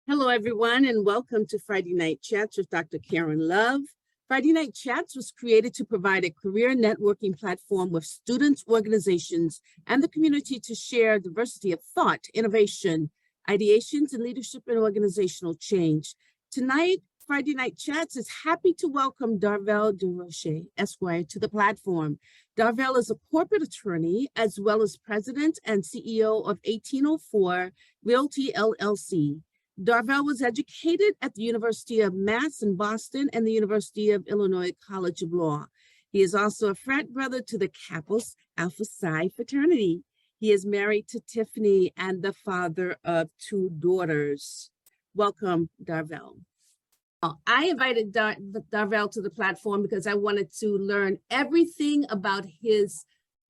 Hello, everyone, and welcome to Friday Night Chats with Dr. Karen Love. Friday Night Chats was created to provide a career networking platform with students, organizations, and the community to share diversity of thought, innovation, ideations, and leadership and organizational change. Tonight, Friday Night Chats is happy to welcome Darvel Desroches, Esquire, to the platform. Darvel is a corporate attorney as well as president and CEO of 1804 Realty LLC. Darvel was educated at the University of Mass in Boston and the University of Illinois College of Law. He is also a frat brother to the Kappa Alpha Psi fraternity. He is married to Tiffany and the father of two daughters. Welcome, Darvel. I invited Darvel to the platform because I wanted to learn everything about his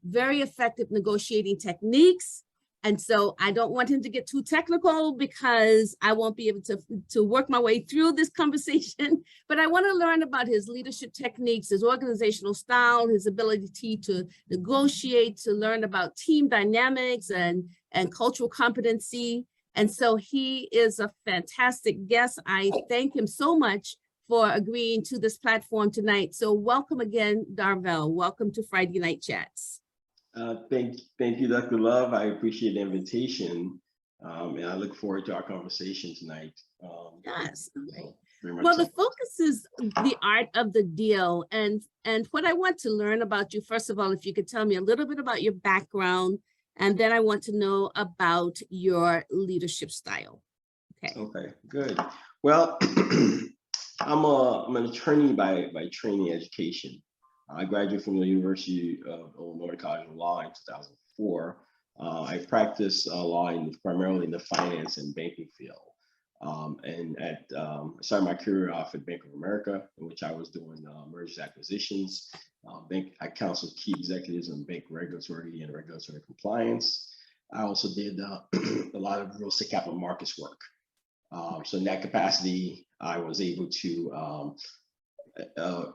very effective negotiating techniques. And so I don't want him to get too technical because I won't be able to work my way through this conversation, but I want to learn about his leadership techniques, his organizational style, his ability to negotiate, to learn about team dynamics and cultural competency. And so he is a fantastic guest. I thank him so much for agreeing to this platform tonight. So welcome again, Darvel. Welcome to Friday Night Chats. Thank you, Dr. Love. I appreciate the invitation, and I look forward to our conversation tonight. Yes. Well, the focus is the art of the deal, and what I want to learn about you, first of all, if you could tell me a little bit about your background, and then I want to know about your leadership style. Okay, good. Well, I'm an attorney by training education. I graduated from the University of Illinois College of Law in 2004. I practiced law primarily in the finance and banking field. I started my career off at Bank of America, in which I was doing mergers and acquisitions. I counseled key executives on bank regulatory and regulatory compliance. I also did a lot of real estate capital markets work. So in that capacity, I was able to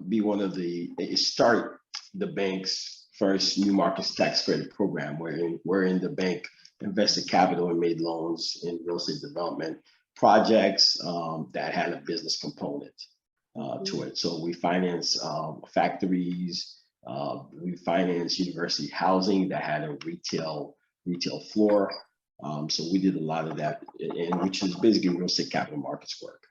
be one of start the bank's first new markets tax credit program, wherein the bank invested capital and made loans in real estate development projects that had a business component to it. So we financed factories, we financed university housing that had a retail floor. So we did a lot of that, which is basically real estate capital markets work.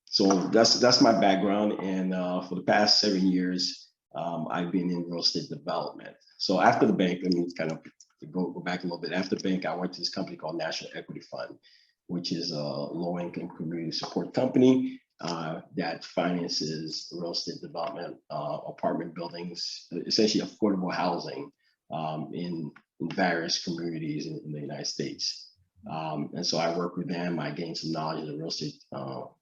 So that's my background, and for the past 7 years, I've been in real estate development. So after the bank, let me kind of go back a little bit. After the bank, I went to this company called National Equity Fund, which is a low-income community support company that finances real estate development, apartment buildings, essentially affordable housing in various communities in the United States. And so I worked with them. I gained some knowledge in the real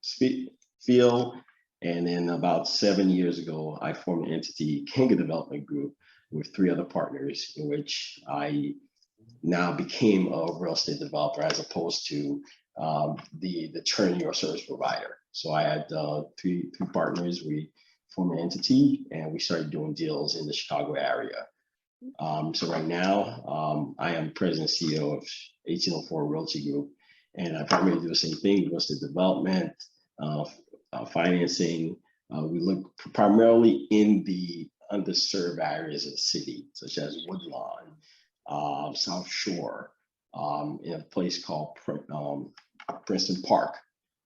estate field. And then about 7 years ago, I formed an entity, Kinga Development Group, with 3 other partners, in which I now became a real estate developer as opposed to the attorney or service provider. So I had 3 partners. We formed an entity and we started doing deals in the Chicago area. So right now, I am president and CEO of 1804 Realty Group, and I primarily do the same thing: real estate development, financing. We look primarily in the underserved areas of the city, such as Woodlawn, South Shore, in a place called Princeton Park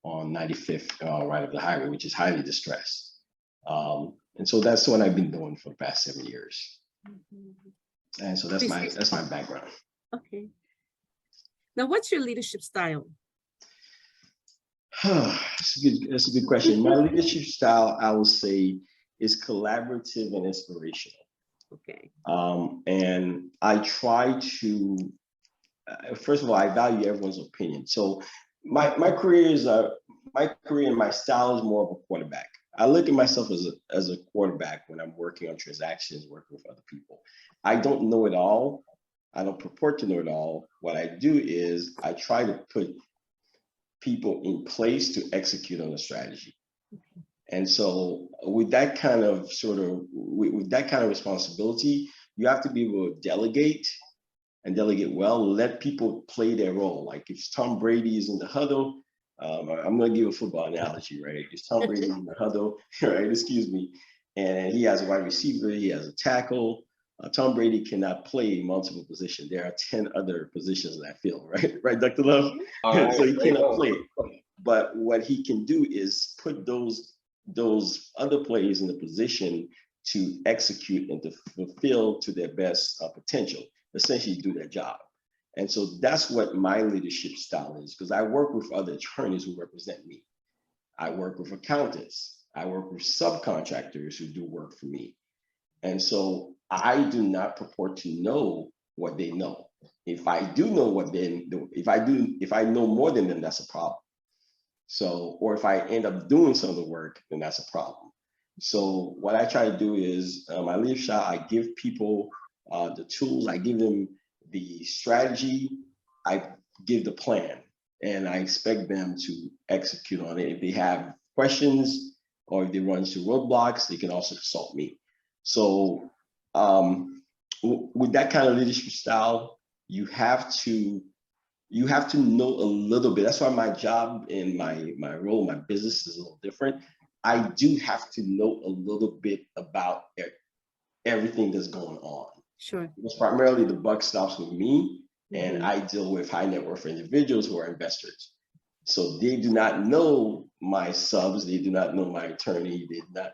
on 95th, right of the highway, which is highly distressed. And so that's what I've been doing for the past 7 years. And so that's my background. Okay. Now, what's your leadership style? That's a good question. My leadership style, I would say, is collaborative and inspirational. Okay. And I try to, first of all, I value everyone's opinion. So my career and my style is more of a quarterback. I look at myself as a quarterback when I'm working on transactions, working with other people. I don't know it all. I don't purport to know it all. What I do is I try to put people in place to execute on the strategy. And so with that kind of responsibility, you have to be able to delegate and delegate well. Let people play their role. Like if Tom Brady is in the huddle, I'm going to give a football analogy, right? If Tom Brady in the huddle, right? Excuse me, and he has a wide receiver, he has a tackle. Tom Brady cannot play multiple positions. There are 10 other positions in that field, right? Right, Dr. Love? Right. So he cannot play. But what he can do is put those other players in the position to execute and to fulfill to their best potential, essentially do their job. And so that's what my leadership style is, because I work with other attorneys who represent me. I work with accountants. I work with subcontractors who do work for me. And so I do not purport to know what they know. If I do know what they know, if I know more than them, that's a problem. So, or if I end up doing some of the work, then that's a problem. So what I try to do is my leadership, I give people the tools, I give them the strategy, I give the plan, and I expect them to execute on it. If they have questions or if they run into roadblocks, they can also consult me. So with that kind of leadership style, you have to know a little bit. That's why my job and my role, my business is a little different. I do have to know a little bit about everything that's going on. Sure. Because primarily the buck stops with me, and I deal with high net worth individuals who are investors. So they do not know my subs, they do not know my attorney, they do not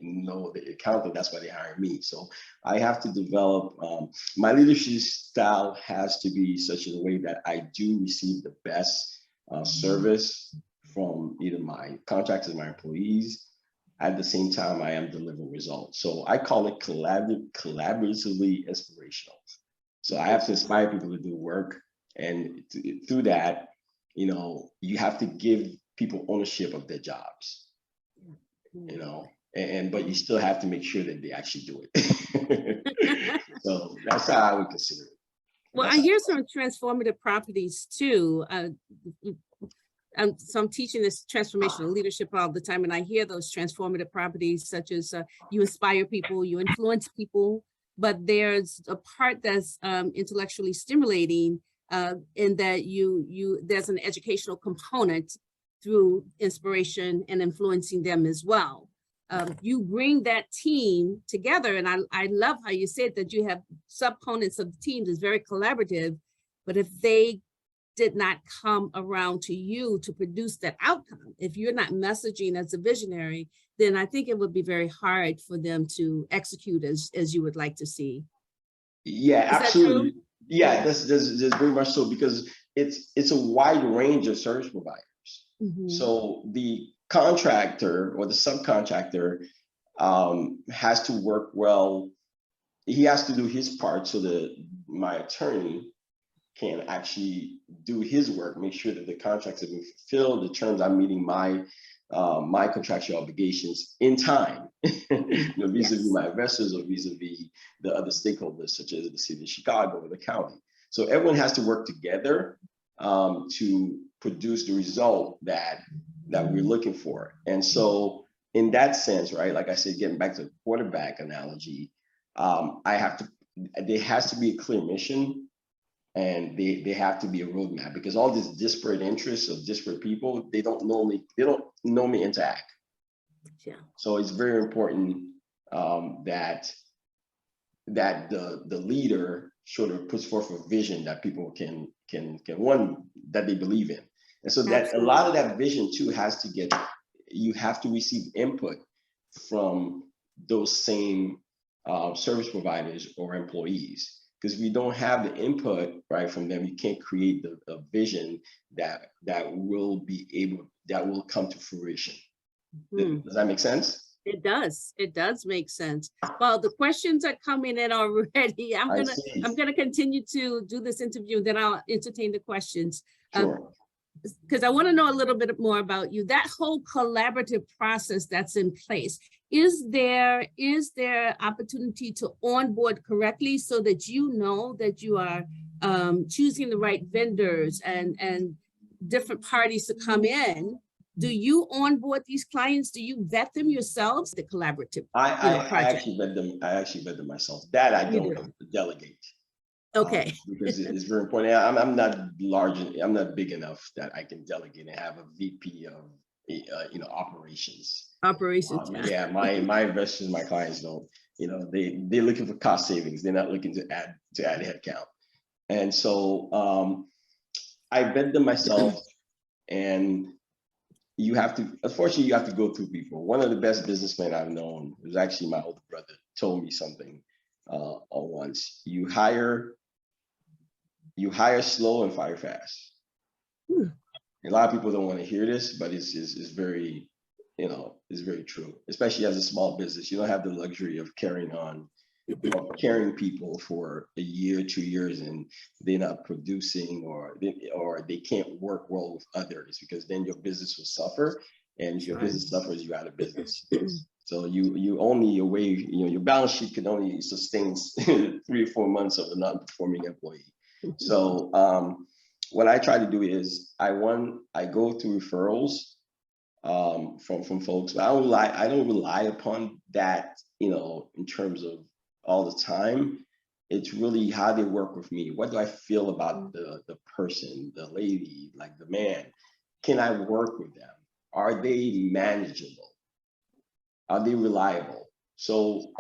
know the accountant. That's why they hire me. So I have to develop, my leadership style has to be such in a way that I do receive the best service from either my contractors, my employees. At the same time, I am delivering results. So I call it collaboratively inspirational. So I have to inspire people to do work, and through that, you have to give people ownership of their jobs, but you still have to make sure that they actually do it. So that's how I would consider it. Well, I hear some transformative properties too. So I'm teaching this transformational leadership all the time, and I hear those transformative properties such as you inspire people, you influence people, but there's a part that's intellectually stimulating in that there's an educational component through inspiration and influencing them as well. You bring that team together, and I love how you said that you have subcomponents of the teams is very collaborative, but if they did not come around to you to produce that outcome, if you're not messaging as a visionary, then I think it would be very hard for them to execute as you would like to see. Yeah, absolutely. Yeah, that's very much so, because it's a wide range of service providers. So the contractor or the subcontractor has to work well. He has to do his part so that my attorney can actually do his work, make sure that the contracts have been fulfilled, the terms I'm meeting my contractual obligations in time, vis-a-vis my investors or vis-a-vis the other stakeholders, such as the city of Chicago or the county. So everyone has to work together to produce the result that we're looking for. And so in that sense, right, like I said, getting back to the quarterback analogy, there has to be a clear mission, and they have to be a roadmap, because all these disparate interests of disparate people, they don't normally interact. Yeah. So it's very important that the leader sort of puts forth a vision that people can that they believe in. And so that a lot of that vision too you have to receive input from those same service providers or employees. Because if you don't have the input right from them, you can't create the vision that will come to fruition. Does that make sense? It does. It does make sense. Well, the questions are coming in already. I'm gonna continue to do this interview, then I'll entertain the questions. Sure. Because I want to know a little bit more about you. That whole collaborative process that's in place. Is there opportunity to onboard correctly so that you know that you are choosing the right vendors and different parties to come in? Do you onboard these clients? Do you vet them yourselves? The collaborative I actually vet them. I actually vet them myself. That I don't delegate. Okay. Because it's very important. I'm not large, I'm not big enough that I can delegate and have a VP of operations. Operations. Yeah, my investors, my clients don't, they're looking for cost savings. They're not looking to add headcount. And so I vet them myself, and unfortunately, you have to go through people. One of the best businessmen I've known was actually my older brother, told me something once. You hire slow and fire fast. A lot of people don't want to hear this, but it's very, it's very true, especially as a small business. You don't have the luxury of carrying people for a year, 2 years, and they're not producing, or they can't work well with others, because then your business will suffer, and if your business suffers, you're out of business. So you only your balance sheet can only sustain 3 or 4 months of a non-performing employee. So what I try to do is I go through referrals from folks, but I don't rely upon that, in terms of all the time. It's really how they work with me. What do I feel about the person, the lady, like the man? Can I work with them? Are they manageable? Are they reliable? So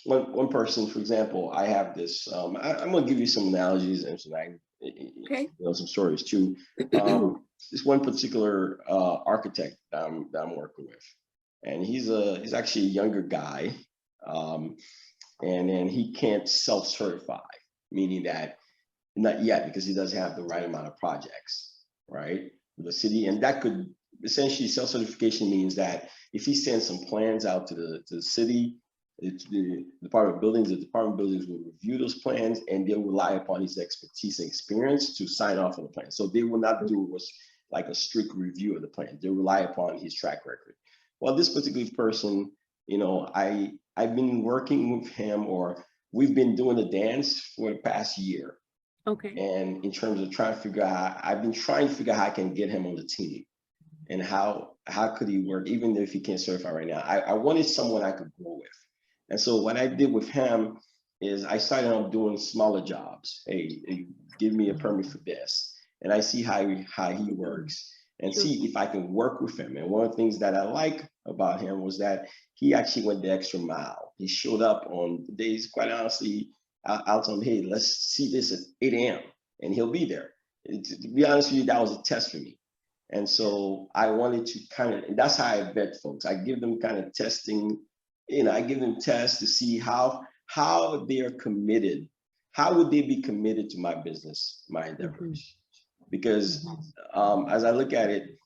one person, for example, I have this, I'm gonna give you some analogies and some stories too. This one particular architect that I'm working with, and he's actually a younger guy, and then he can't self-certify, meaning that not yet, because he doesn't have the right amount of projects, right? With the city, and that could essentially, self-certification means that if he sends some plans out to the city, the Department of Buildings will review those plans, and they'll rely upon his expertise and experience to sign off on the plan. So they will not do what's like a strict review of the plan. They'll rely upon his track record. Well, this particular person, I've been working with him, or we've been doing the dance for the past year. Okay. And in terms of trying to figure out, I've been trying to figure out how I can get him on the team. And how could he work, even if he can't certify right now? I wanted someone I could grow with. And so what I did with him is I started on doing smaller jobs. Hey, give me a permit for this. And I see how he works, and see if I can work with him. And one of the things that I like about him was that he actually went the extra mile. He showed up on days, quite honestly, out on, hey, let's see this at 8 a.m. and he'll be there. To be honest with you, that was a test for me. And so I wanted to that's how I vet folks. I give them kind of testing, I give them tests to see how they're committed. How would they be committed to my business, my endeavors? Because as I look at it,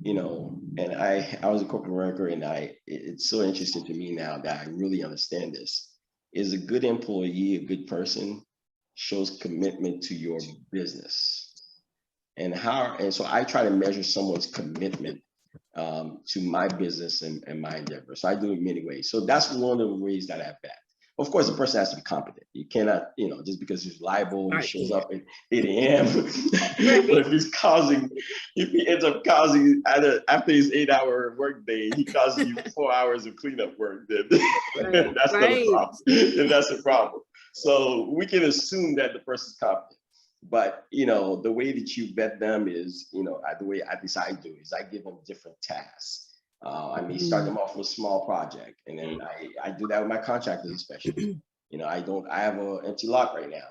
and I was a corporate worker, and it's so interesting to me now that I really understand this, is a good employee, a good person, shows commitment to your business. And so I try to measure someone's commitment to my business and my endeavor. So I do it in many ways. So that's one of the ways that I vet. Of course, the person has to be competent. You cannot, just because he's liable, he shows up at 8 a.m. But if he ends up causing, after his 8-hour workday, he causes you 4 hours of cleanup work, then that's not a problem. Then that's a problem. So we can assume that the person's competent. But, the way that you vet them is, the way at least I do is I give them different tasks. I may start them off with a small project, and then I do that with my contractors especially. I have an empty lot right now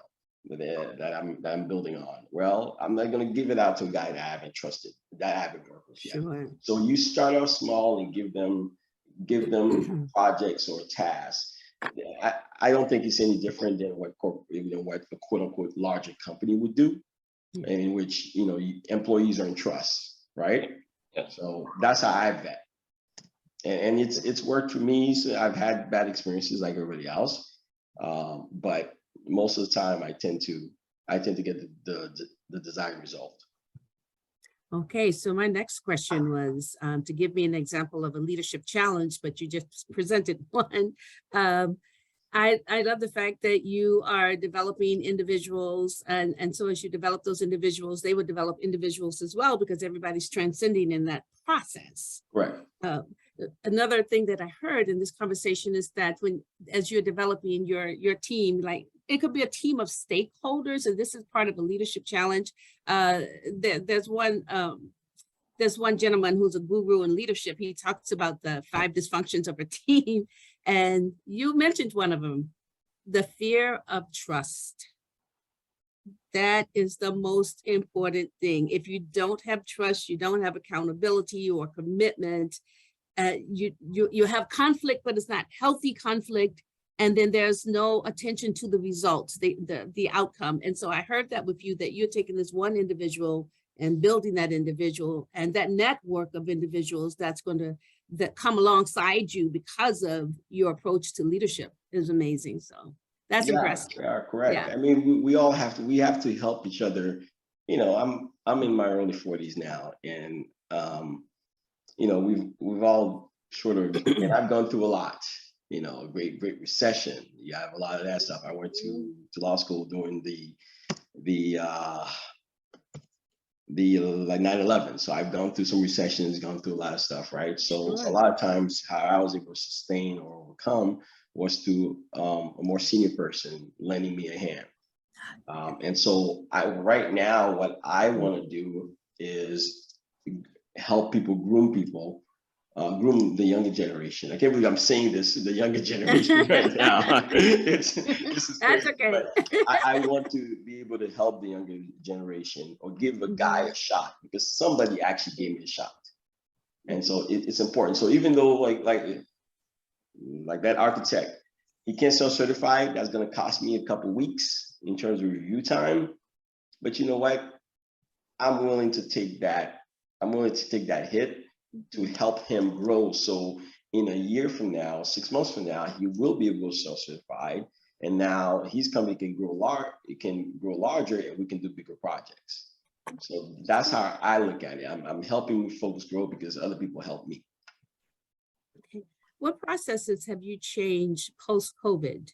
that I'm building on. Well, I'm not going to give it out to a guy that I haven't trusted, that I haven't worked with yet. Sure. So you start off small and give them projects or tasks. I don't think it's any different than what a quote unquote larger company would do, and in which employees are in trust, right? Yeah. So that's how I vet. And it's worked for me. So I've had bad experiences like everybody else, but most of the time I tend to get the desired result. Okay, so my next question was to give me an example of a leadership challenge, but you just presented one. I love the fact that you are developing individuals, and so as you develop those individuals, they would develop individuals as well, because everybody's transcending in that process. Right. Another thing that I heard in this conversation is that as you're developing your team, like it could be a team of stakeholders, and this is part of a leadership challenge. There's one gentleman who's a guru in leadership. He talks about the 5 dysfunctions of a team, and you mentioned one of them, the fear of trust. That is the most important thing. If you don't have trust, you don't have accountability or commitment. You have conflict, but it's not healthy conflict. And then there's no attention to the results, the outcome. And so I heard that with you, that you're taking this one individual and building that individual and that network of individuals that's going to come alongside you because of your approach to leadership is amazing. So that's impressive. Yeah, correct. Yeah. I mean, we all have to help each other. You know, I'm in my early 40s now, and you know, we've all sort of, and I've gone through a lot. You know, great recession. You have a lot of that stuff. I went to law school during the like 9/11. So I've gone through some recessions, gone through a lot of stuff, right? So a lot of times how I was able to sustain or overcome was through a more senior person lending me a hand. And so right now, what I want to do is help people, groom the younger generation. I can't believe I'm saying this to the younger generation right now. This is That's crazy, okay. but I want to be able to help the younger generation or give a guy a shot, because somebody actually gave me a shot. And so it's important. So even though like that architect, he can't self-certify, that's going to cost me a couple weeks in terms of review time. But you know what? I'm willing to take that hit to help him grow. So in a year from now, 6 months from now, he will be able to self-certify. And now his company can grow larger, and we can do bigger projects. So that's how I look at it. I'm helping folks grow because other people help me. Okay. What processes have you changed post-COVID?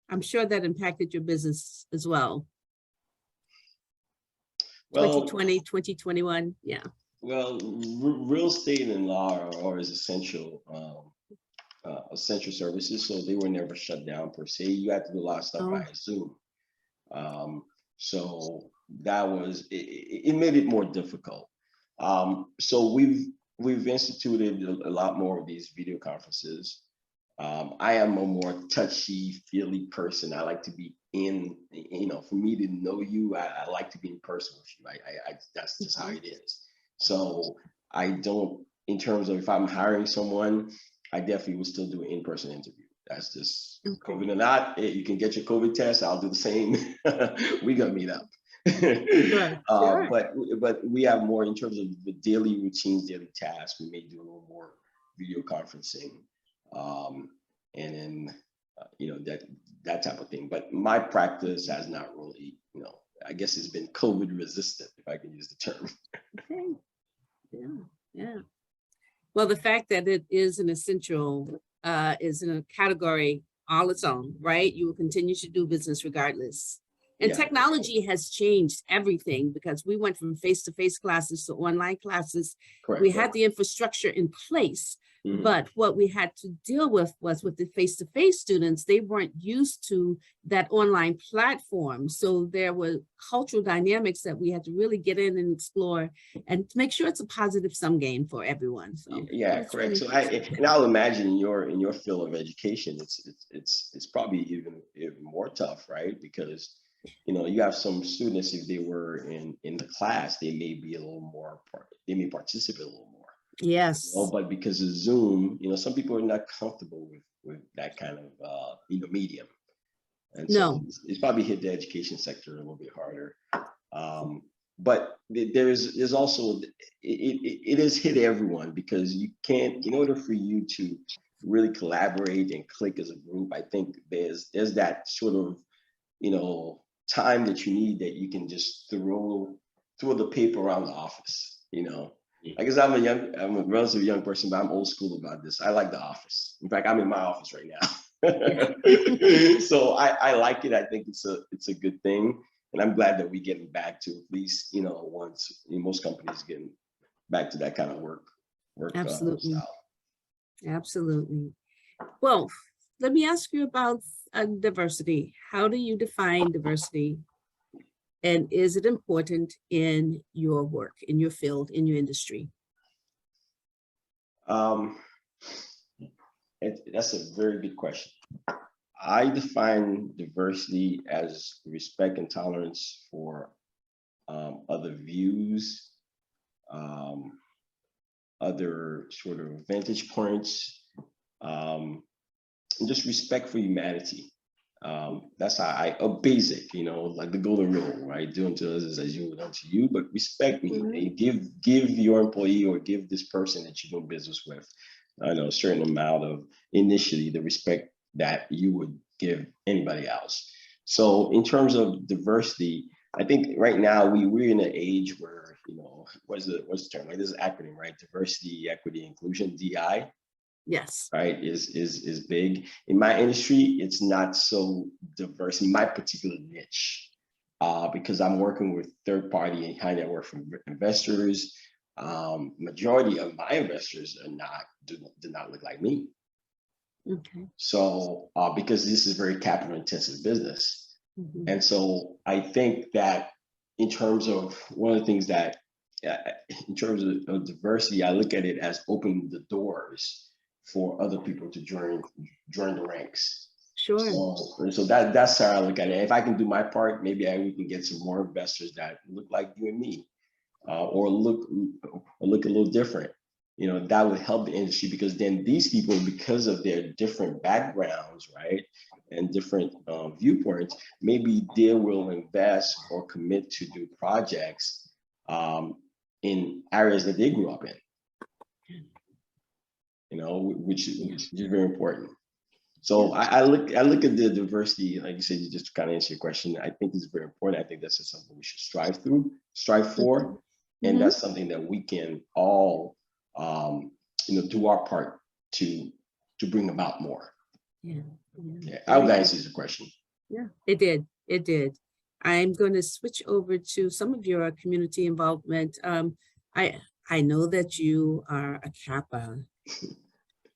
I'm sure that impacted your business as well. Well, 2020, 2021, yeah. Well, real estate and law are always essential services, so they were never shut down per se. You had to do a lot of stuff by Zoom. So that was, it made it more difficult. So we've instituted a lot more of these video conferences. I am a more touchy-feely person. I like to be in, you know, for me to know you, I like to be in person with you. That's just how it is. So I don't, in terms of if I'm hiring someone, I definitely will still do an in-person interview. That's just COVID or not. You can get your COVID test. I'll do the same. We're gonna meet up. Sure. But we have more in terms of the daily routines, daily tasks. We may do a little more video conferencing, and then you know, that type of thing. But my practice has not really, you know, I guess it's been COVID resistant, if I can use the term. Okay. Yeah. Well, the fact that it is an essential is in a category all its own, right? You will continue to do business regardless. And technology has changed everything, because we went from face-to-face classes to online classes. We had the infrastructure in place, but what we had to deal with was with the face-to-face students, they weren't used to that online platform. So there were cultural dynamics that we had to really get in and explore and to make sure it's a positive sum game for everyone. So yeah, correct. So I'll imagine in your field of education, it's probably even more tough, right? Because you know, you have some students, if they were in the class, they may be a little more, they may participate a little more. Yes. You know, but because of Zoom, you know, some people are not comfortable with that kind of you know, medium, and so it's probably hit the education sector a little bit harder. But there's also it has hit everyone, because you can't, in order for you to really collaborate and click as a group, I think there's that sort of, you know, time that you need, that you can just throw the paper around the office, you know. I guess I'm a relatively young person, but I'm old school about this. I like the office. In fact, I'm in my office right now. So I like it. I think it's a good thing. And I'm glad that we're getting back to, at least, you know, once, you know, most companies getting back to that kind of work Absolutely. style. Absolutely. Well, let me ask you about diversity. How do you define diversity? And is it important in your work, in your field, in your industry? That's a very good question. I define diversity as respect and tolerance for other views, other sort of vantage points, and just respect for humanity. That's how a basic, like the golden rule, right? Do unto others as you would unto you, but respect me. And give your employee or give this person that you're doing business with, I know, a certain amount of initially the respect that you would give anybody else. So in terms of diversity, I think right now we're in an age where, what's the term? Like this is acronym, right? Diversity, equity, inclusion, DI. Yes. Right, is big. In my industry, it's not so diverse in my particular niche, because I'm working with third-party and high net worth investors. Majority of my investors do not look like me. Okay. So because this is very capital intensive business. And so I think that in terms of one of the things that in terms of diversity, I look at it as opening the doors for other people to join the ranks. Sure. So that's how I look at it. If I can do my part, maybe we can get some more investors that look like you and me, or look a little different. That would help the industry, because then these people, because of their different backgrounds, right, and different viewpoints, maybe they will invest or commit to do projects in areas that they grew up in. Which is very important. So I look at the diversity, like you said, you just kind of answer your question. I think it's very important. I think that's something we should strive for, and that's something that we can all, do our part to bring about more. Yeah. I hope that answers your question. Yeah, it did. It did. I'm going to switch over to some of your community involvement. I know that you are a Kappa.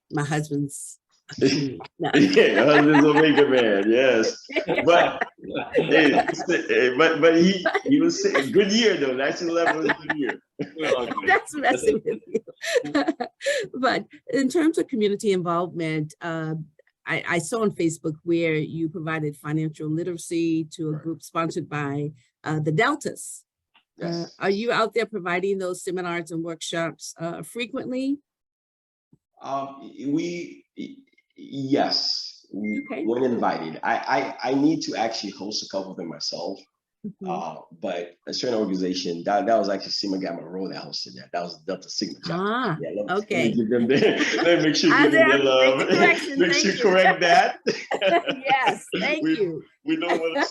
My husband's a Q. No. Yeah, husband's Omega man, yes. But but he was saying good year though. 1911 was a good year. That's messing with you. But in terms of community involvement, I saw on Facebook where you provided financial literacy to a group sponsored by the Deltas. Yes. Are you out there providing those seminars and workshops frequently? Yes, okay. When invited. I need to actually host a couple of them myself. But a certain organization that was actually Sigma Gamma Rho that hosted that. That was Delta Sigma chapter. Yeah, okay. Let me make sure you give them their love. Make sure you correct that. Yes, thank you. We don't want to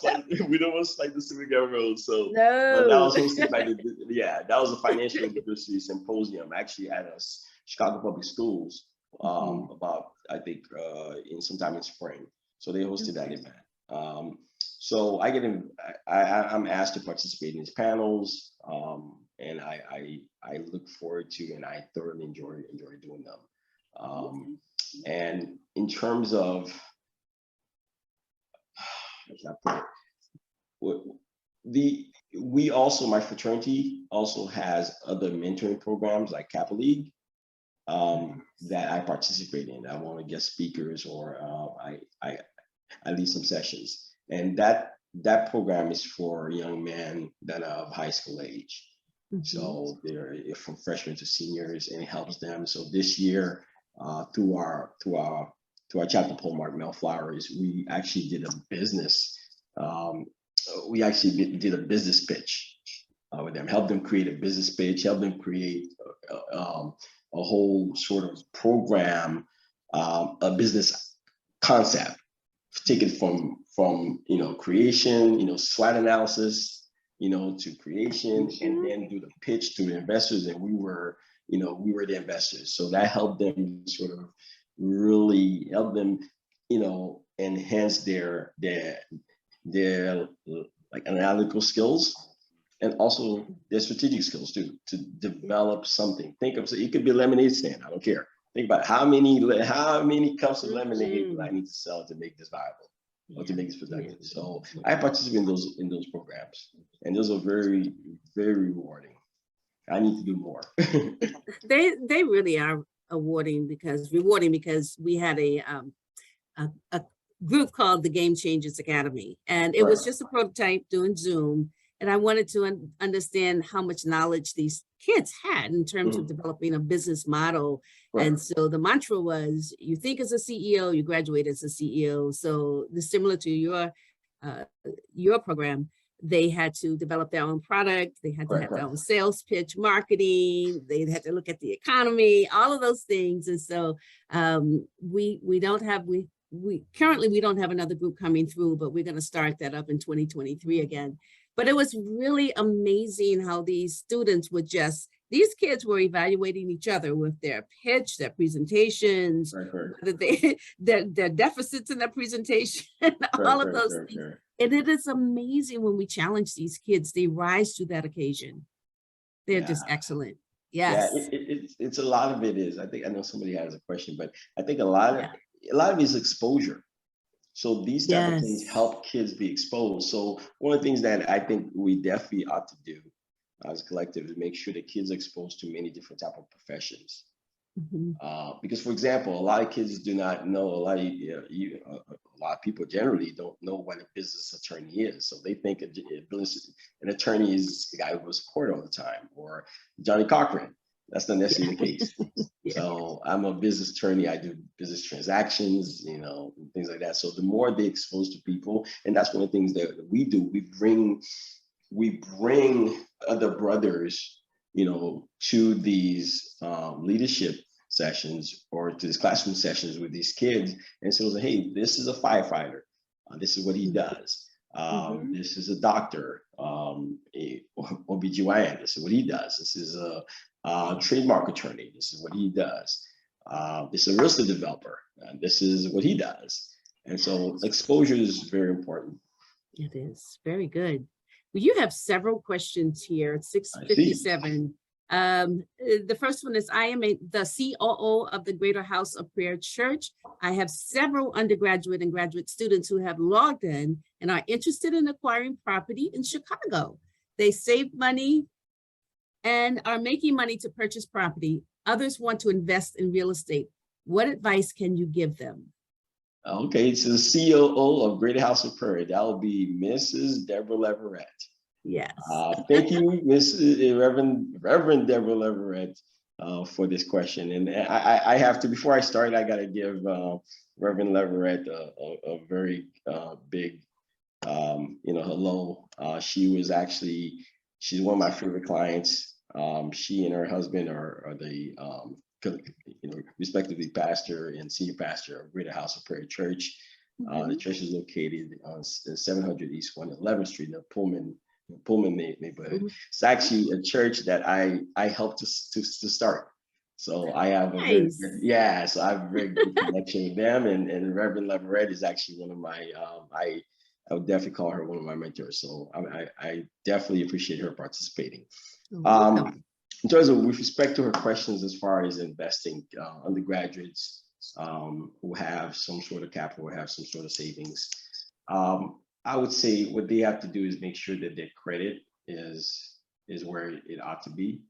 slight the Sigma Gamma Rho. So no. That was hosted by that was a financial literacy symposium actually at Chicago Public Schools about, I think, in sometime in spring. So they hosted that event. So I'm asked to participate in these panels, and I look forward to, and I thoroughly enjoy doing them. And in terms of, my fraternity also has other mentoring programs like Kappa League that I participate in. I'm one of the guest speakers, or I lead some sessions. And that program is for young men that are of high school age. So they're from freshmen to seniors, and it helps them. So this year, through our chapter pole, Mark Mel Flowers, we actually did a business. We actually did a business pitch with them. Helped them create a business pitch. Helped them create a whole sort of program, a business concept. Take it from creation, SWOT analysis, to creation, and then do the pitch to the investors. And we were the investors. So that helped them sort of really help them, enhance their like analytical skills, and also their strategic skills too, to develop something. Think of it could be a lemonade stand. I don't care. think about how many cups of lemonade do I need to sell to make this viable or to make this productive. So I participate in those programs, and those are very, very rewarding. I need to do more. They really are rewarding because we had a group called the Game Changers Academy, and it was just a prototype doing Zoom. And I wanted to understand how much knowledge these kids had in terms of developing a business model. And so the mantra was, you think as a CEO, you graduate as a CEO. So similar to your program, they had to develop their own product. They had to have their own sales pitch, marketing. They had to look at the economy, all of those things. And so we currently don't have another group coming through, but we're going to start that up in 2023 again. But it was really amazing how these students these kids were evaluating each other with their pitch, their presentations, their deficits in their presentation, all of those things. And it is amazing when we challenge these kids, they rise to that occasion. They're just excellent. Yes. Yeah, it's a lot of it is. I know somebody has a question, but I think a lot of it is exposure. So these type of things help kids be exposed. So one of the things that I think we definitely ought to do as a collective is make sure that kids are exposed to many different type of professions. Because, for example, a lot of kids do not know, a lot of people generally don't know what a business attorney is. So they think an attorney is the guy who goes to court all the time, or Johnny Cochran. That's not necessarily the case. So I'm a business attorney. I do business transactions, things like that. So the more they expose to people, and that's one of the things that we do. We bring other brothers, to these leadership sessions or to these classroom sessions with these kids, and so hey, this is a firefighter. This is what he does. This is a doctor, a OBGYN. This is what he does. This is a trademark attorney. This is what he does. This is a real estate developer. This is what he does. And so exposure is very important. It is very good. Well, you have several questions here at 6:57. The first one is, I am the COO of the Greater House of Prayer Church. I have several undergraduate and graduate students who have logged in and are interested in acquiring property in Chicago. They save money and are making money to purchase property. Others want to invest in real estate. What advice can you give them? Okay, so the COO of Greater House of Prayer, that will be Mrs. Deborah Leverett. Yes. Thank you, Reverend Deborah Leverett, for this question. And I have to, before I start, I got to give Reverend Leverett a very big, hello. She's one of my favorite clients. She and her husband are the respectively pastor and senior pastor of Greater House of Prayer Church. The church is located on 700 East 111th Street in the Pullman neighborhood. It's actually a church that I helped to start. So I have a very good connection with them, and Reverend Leverett is actually one of my I would definitely call her one of my mentors. So I definitely appreciate her participating. In terms of, with respect to her questions as far as investing, undergraduates who have some sort of capital, have some sort of savings, I would say what they have to do is make sure that their credit is where it ought to be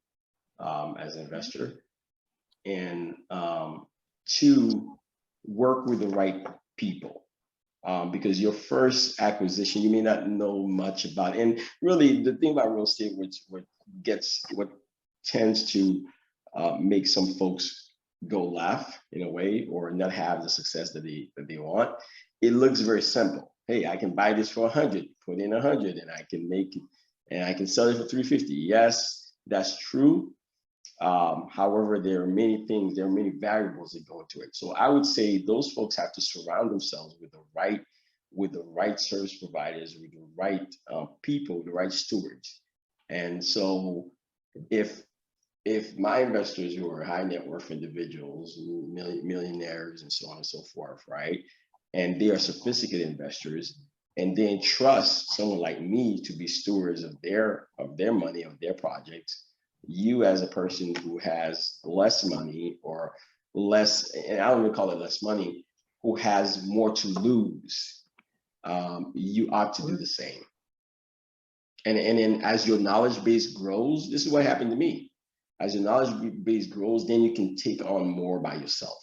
as an investor, and to work with the right people. Because your first acquisition, you may not know much about. And really, the thing about real estate, what tends to make some folks go laugh in a way, or not have the success that they want. It looks very simple. Hey, I can buy this for 100, put in 100, and I can make it, and I can sell it for 350. Yes, that's true. However, there are many variables that go into it. So I would say those folks have to surround themselves with the right service providers, with the right people, the right stewards. And so if my investors who are high net worth individuals, millionaires and so on and so forth, right, and they are sophisticated investors, and they trust someone like me to be stewards of their money, of their projects, you as a person who has less money or less, and I don't even call it less money, who has more to lose, you ought to do the same. And then as your knowledge base grows, this is what happened to me. As your knowledge base grows, then you can take on more by yourself.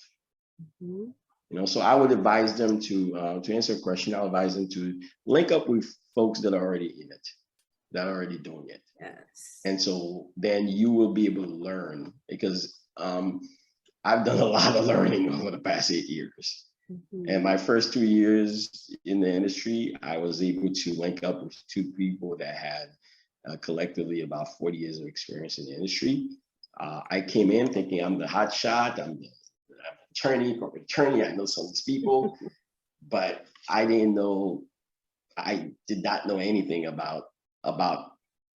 Mhm. You know, so I would advise them to answer a question, I'll advise them to link up with folks that are already in it, that are already doing it. Yes. And so then you will be able to learn, because I've done a lot of learning over the past 8 years. Mhm. And my first 2 years in the industry, I was able to link up with 2 people that had collectively about 40 years of experience in the industry. I came in thinking I'm the hot shot, I'm an attorney, corporate attorney, I know some of these people, but I did not know anything about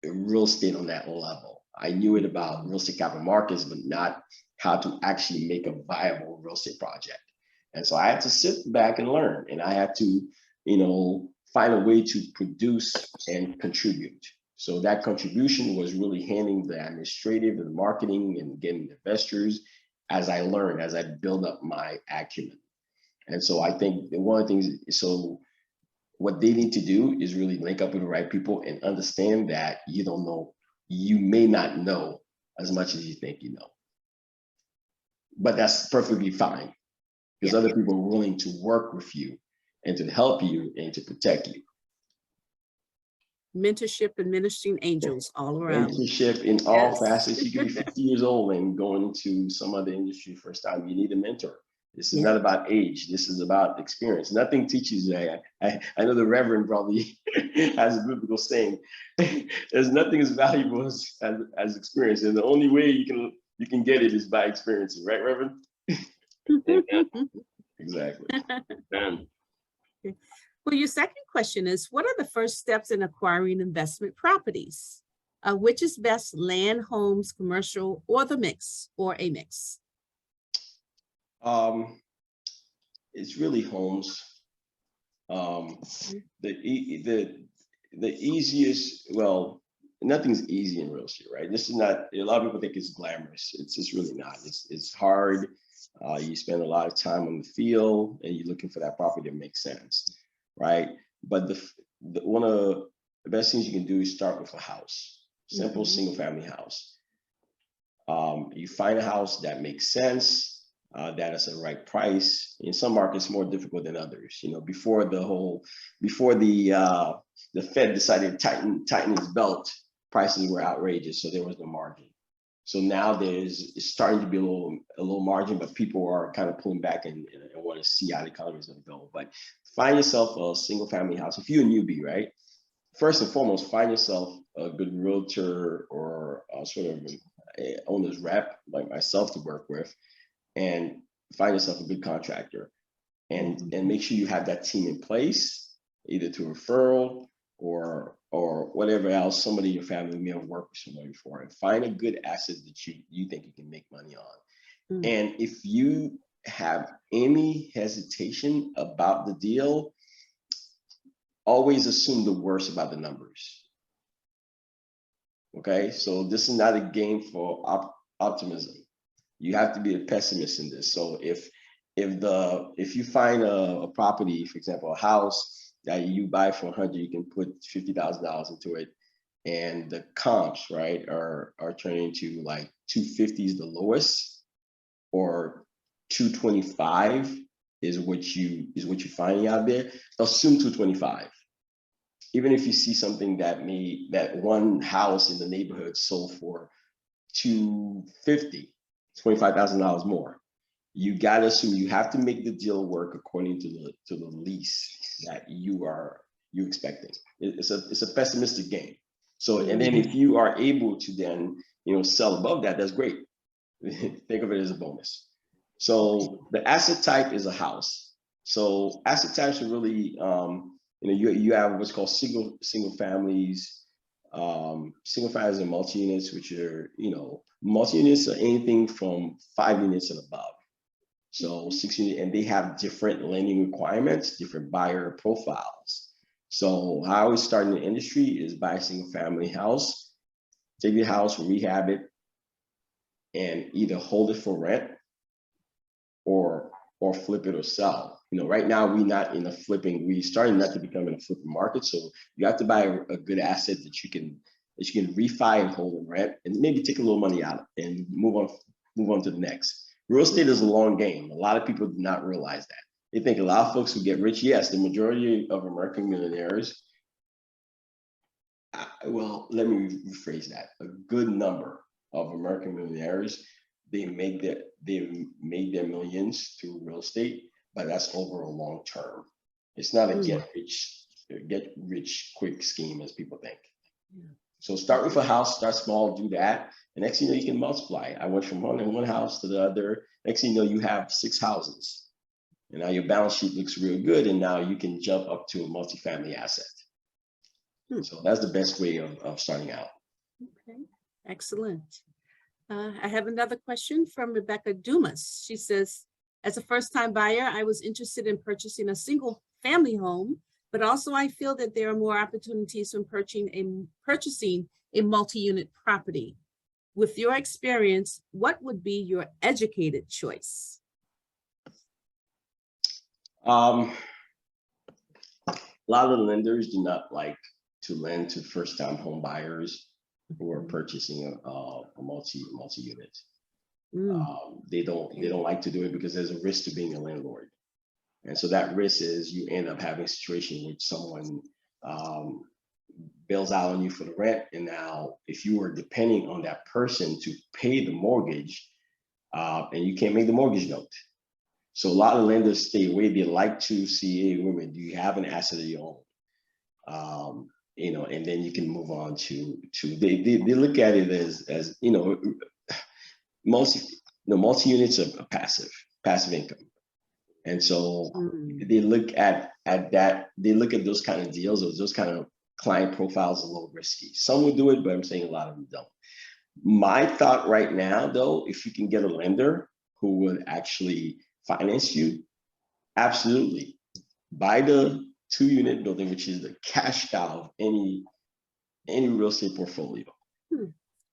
real estate on that level. I knew it about real estate capital markets, but not how to actually make a viable real estate project. And so I had to sit back and learn, and I had to, you know, find a way to produce and contribute. So that contribution was really handling the administrative and marketing and getting investors as I learned, as I build up my acumen. And so I think one of the things, so what they need to do is really link up with the right people and understand that you don't know, you may not know as much as you think you know. But that's perfectly fine, because other people are willing to work with you and to help you and to protect you. Mentorship and ministering angels all around. Mentorship in all facets. You could be 50 years old and going into some other industry first time. You need a mentor. This is not about age. This is about experience. Nothing teaches you. I know the Reverend probably has a biblical saying. There's nothing as valuable as experience, and the only way you can get it is by experiencing, right, Reverend? Exactly. Well, your second question is, what are the first steps in acquiring investment properties? Which is best, land, homes, commercial, or the mix, or a mix? It's really homes. The easiest, well, nothing's easy in real estate, right? This is not, a lot of people think it's glamorous. It's really not. It's hard. You spend a lot of time on the field and you're looking for that property that makes sense, right? But one of the best things you can do is start with a house, simple single family house. You find a house that makes sense, that is the right price. In some markets, more difficult than others. You know, before the Fed decided to tighten its belt, prices were outrageous, so there was no margin. So now it's starting to be a little margin, but people are kind of pulling back and want to see how the economy is going to go. But find yourself a single family house. If you're a newbie, right? First and foremost, find yourself a good realtor or sort of an owner's rep like myself to work with, and find yourself a good contractor, and make sure you have that team in place, either to referral or whatever else. Somebody in your family may have worked with somebody before, and find a good asset that you think you can make money on. And if you have any hesitation about the deal, always assume the worst about the numbers. Okay, so this is not a game for optimism. You have to be a pessimist in this. So if you find a property, for example, a house that you buy for 100, you can put $50,000 into it, and the comps, right, are turning to like 250 is the lowest, or 225 is what you're finding out there. Assume 225. Even if you see something that one house in the neighborhood sold for 250, $25,000 more, you got to assume you have to make the deal work according to the lease that you're expecting. It's a pessimistic game. So, and then if you are able to then sell above that, that's great. Think of it as a bonus. So the asset type is a house. So asset types are really you have what's called single families, single families and multi-units, which are multi-units are anything from 5 units and above. So 6 units, and they have different lending requirements, different buyer profiles. So how I always start in the industry is buy a single family house, take your house, rehab it, and either hold it for rent or flip it or sell. You know, right now we're not in a flipping. We're starting not to become in a flipping market. So you have to buy a good asset that you can refi and hold and rent, and maybe take a little money out and move on to the next. Real estate is a long game. A lot of people do not realize that. They think a lot of folks who get rich. Yes, the majority of American millionaires. Well, let me rephrase that. A good number of American millionaires, they make their millions through real estate, but that's over a long term. It's not a get rich quick scheme as people think. Yeah. So start with a house, start small, do that. And next thing you know, you can multiply. I went from one house to the other. Next thing you know, you have 6 houses. And now your balance sheet looks real good. And now you can jump up to a multifamily asset. So that's the best way of starting out. Okay, excellent. I have another question from Rebecca Dumas. She says, as a first-time buyer, I was interested in purchasing a single family home, but also I feel that there are more opportunities from purchasing a multi-unit property. With your experience, what would be your educated choice? A lot of lenders do not like to lend to first-time home buyers who are purchasing a multi-unit. They don't like to do it because there's a risk to being a landlord, and so that risk is you end up having a situation where someone bails out on you for the rent, and now if you are depending on that person to pay the mortgage, and you can't make the mortgage note. So a lot of lenders stay away. They like to see, hey, women, do you have an asset of your own? You know, and then you can move on to they look at it as you know, multi-units are passive income. And so they look at that, they look at those kind of deals, or those kind of client profiles a little risky. Some would do it, but I'm saying a lot of them don't. My thought right now, though, if you can get a lender who would actually finance you, absolutely. Buy the 2-unit building, which is the cash cow of any real estate portfolio.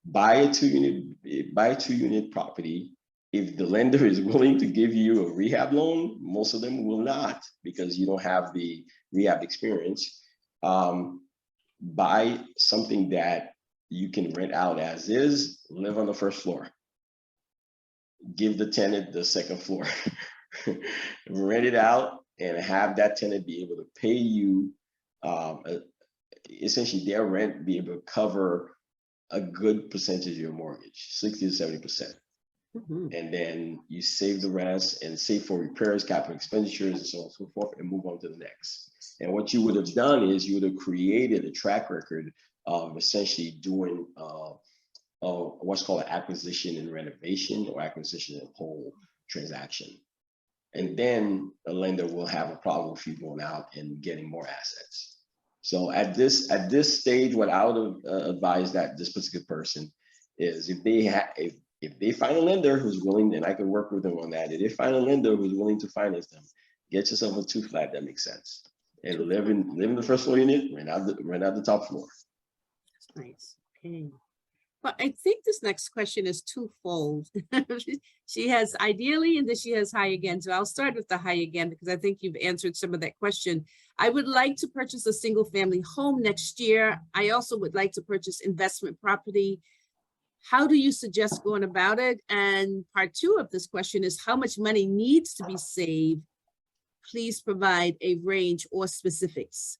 Buy a 2-unit property. If the lender is willing to give you a rehab loan, most of them will not, because you don't have the rehab experience. Buy something that you can rent out as is, live on the first floor. Give the tenant the second floor. Rent it out and have that tenant be able to pay you essentially their rent, be able to cover a good percentage of your mortgage, 60 to 70%. And then you save the rest and save for repairs, capital expenditures, and so on and so forth, and move on to the next. And what you would have done is you would have created a track record of essentially doing what's called an acquisition and renovation, or acquisition and whole transaction. And then a lender will have a problem with you going out and getting more assets. So at this stage, what I would advise that this particular person is, if they find a lender who's willing, and I can work with them on that. If they find a lender who's willing to finance them, get yourself a 2-flat that makes sense, and live in the first floor unit, rent out the top floor. That's nice. Okay. Well, I think this next question is twofold. She has ideally, and then she has high again. So I'll start with the high again, because I think you've answered some of that question. I would like to purchase a single family home next year. I also would like to purchase investment property. How do you suggest going about it? And part 2 of this question is, how much money needs to be saved? Please provide a range or specifics.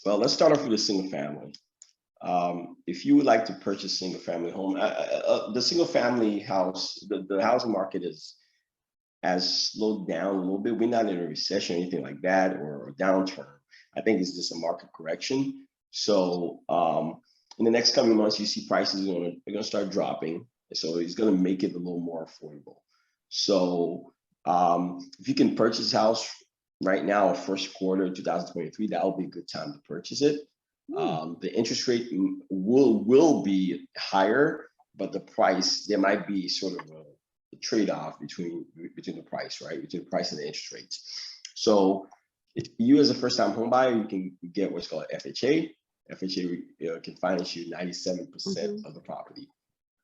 Well, let's start off with a single family. If you would like to purchase a single family home, the single family house, the housing market has slowed down a little bit. We're not in a recession or anything like that, or a downturn. I think it's just a market correction. So in the next coming months, you see prices are going to start dropping. So it's going to make it a little more affordable. So if you can purchase a house right now, first quarter 2023, that will be a good time to purchase it. The interest rate will be higher, but the price, there might be sort of a trade-off between the price, right? Between the price and the interest rates. So if you, as a first-time home buyer, you can get what's called FHA. FHA can finance you 97% of the property.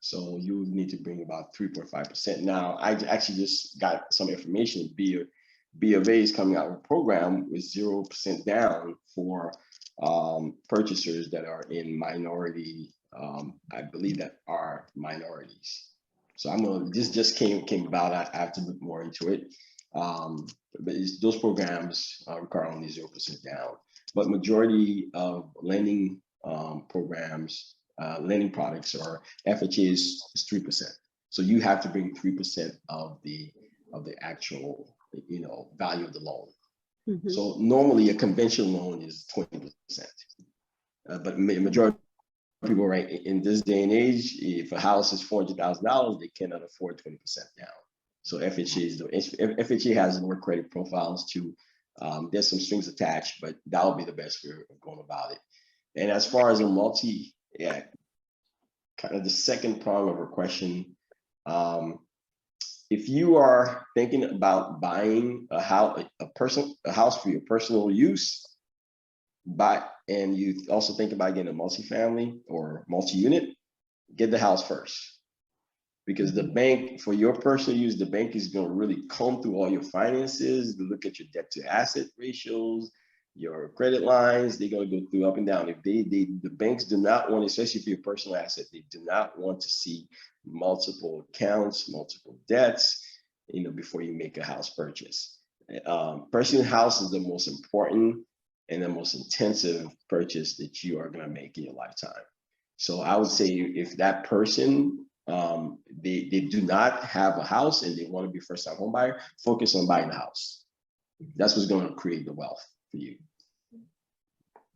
So you would need to bring about 3.5%. Now, I actually just got some information. B of A is coming out with a program with 0% down for purchasers that are in minority, I believe that are minorities. So this just came about. I have to look more into it. But those programs require only 0% down. But majority of lending programs, lending products or FHA is 3%. So you have to bring 3% of the actual, value of the loan. Mhm. So normally a conventional loan is 20%. But majority of people, right, in this day and age, if a house is $400,000, they cannot afford 20% down. So FHA has lower credit profiles too. There's some strings attached, but that would be the best way of going about it. And as far as a kind of the second prong of her question, if you are thinking about buying a house for your personal use, and you also think about getting a multifamily or multi-unit, get the house first. Because the bank, for your personal use, the bank is going to really comb through all your finances, look at your debt to asset ratios, your credit lines. They're going to go through up and down. If the banks do not want, especially for your personal asset, they do not want to see multiple accounts, multiple debts, before you make a house purchase. Personal house is the most important and the most intensive purchase that you are going to make in your lifetime. So I would say if that person, they do not have a house and they want to be first-time home buyer, focus on buying a house. That's what's going to create the wealth for you.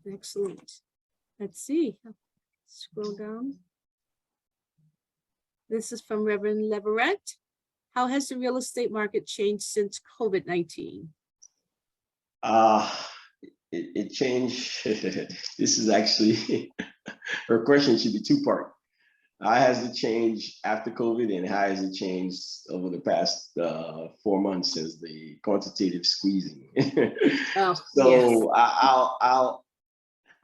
Excellent. Let's see. Scroll down. This is from Reverend Leverett. How has the real estate market changed since COVID-19? It changed. This is actually, her question should be two-part. How has it changed after COVID, and how has it changed over the past 4 months since the quantitative squeezing? Oh, So yes.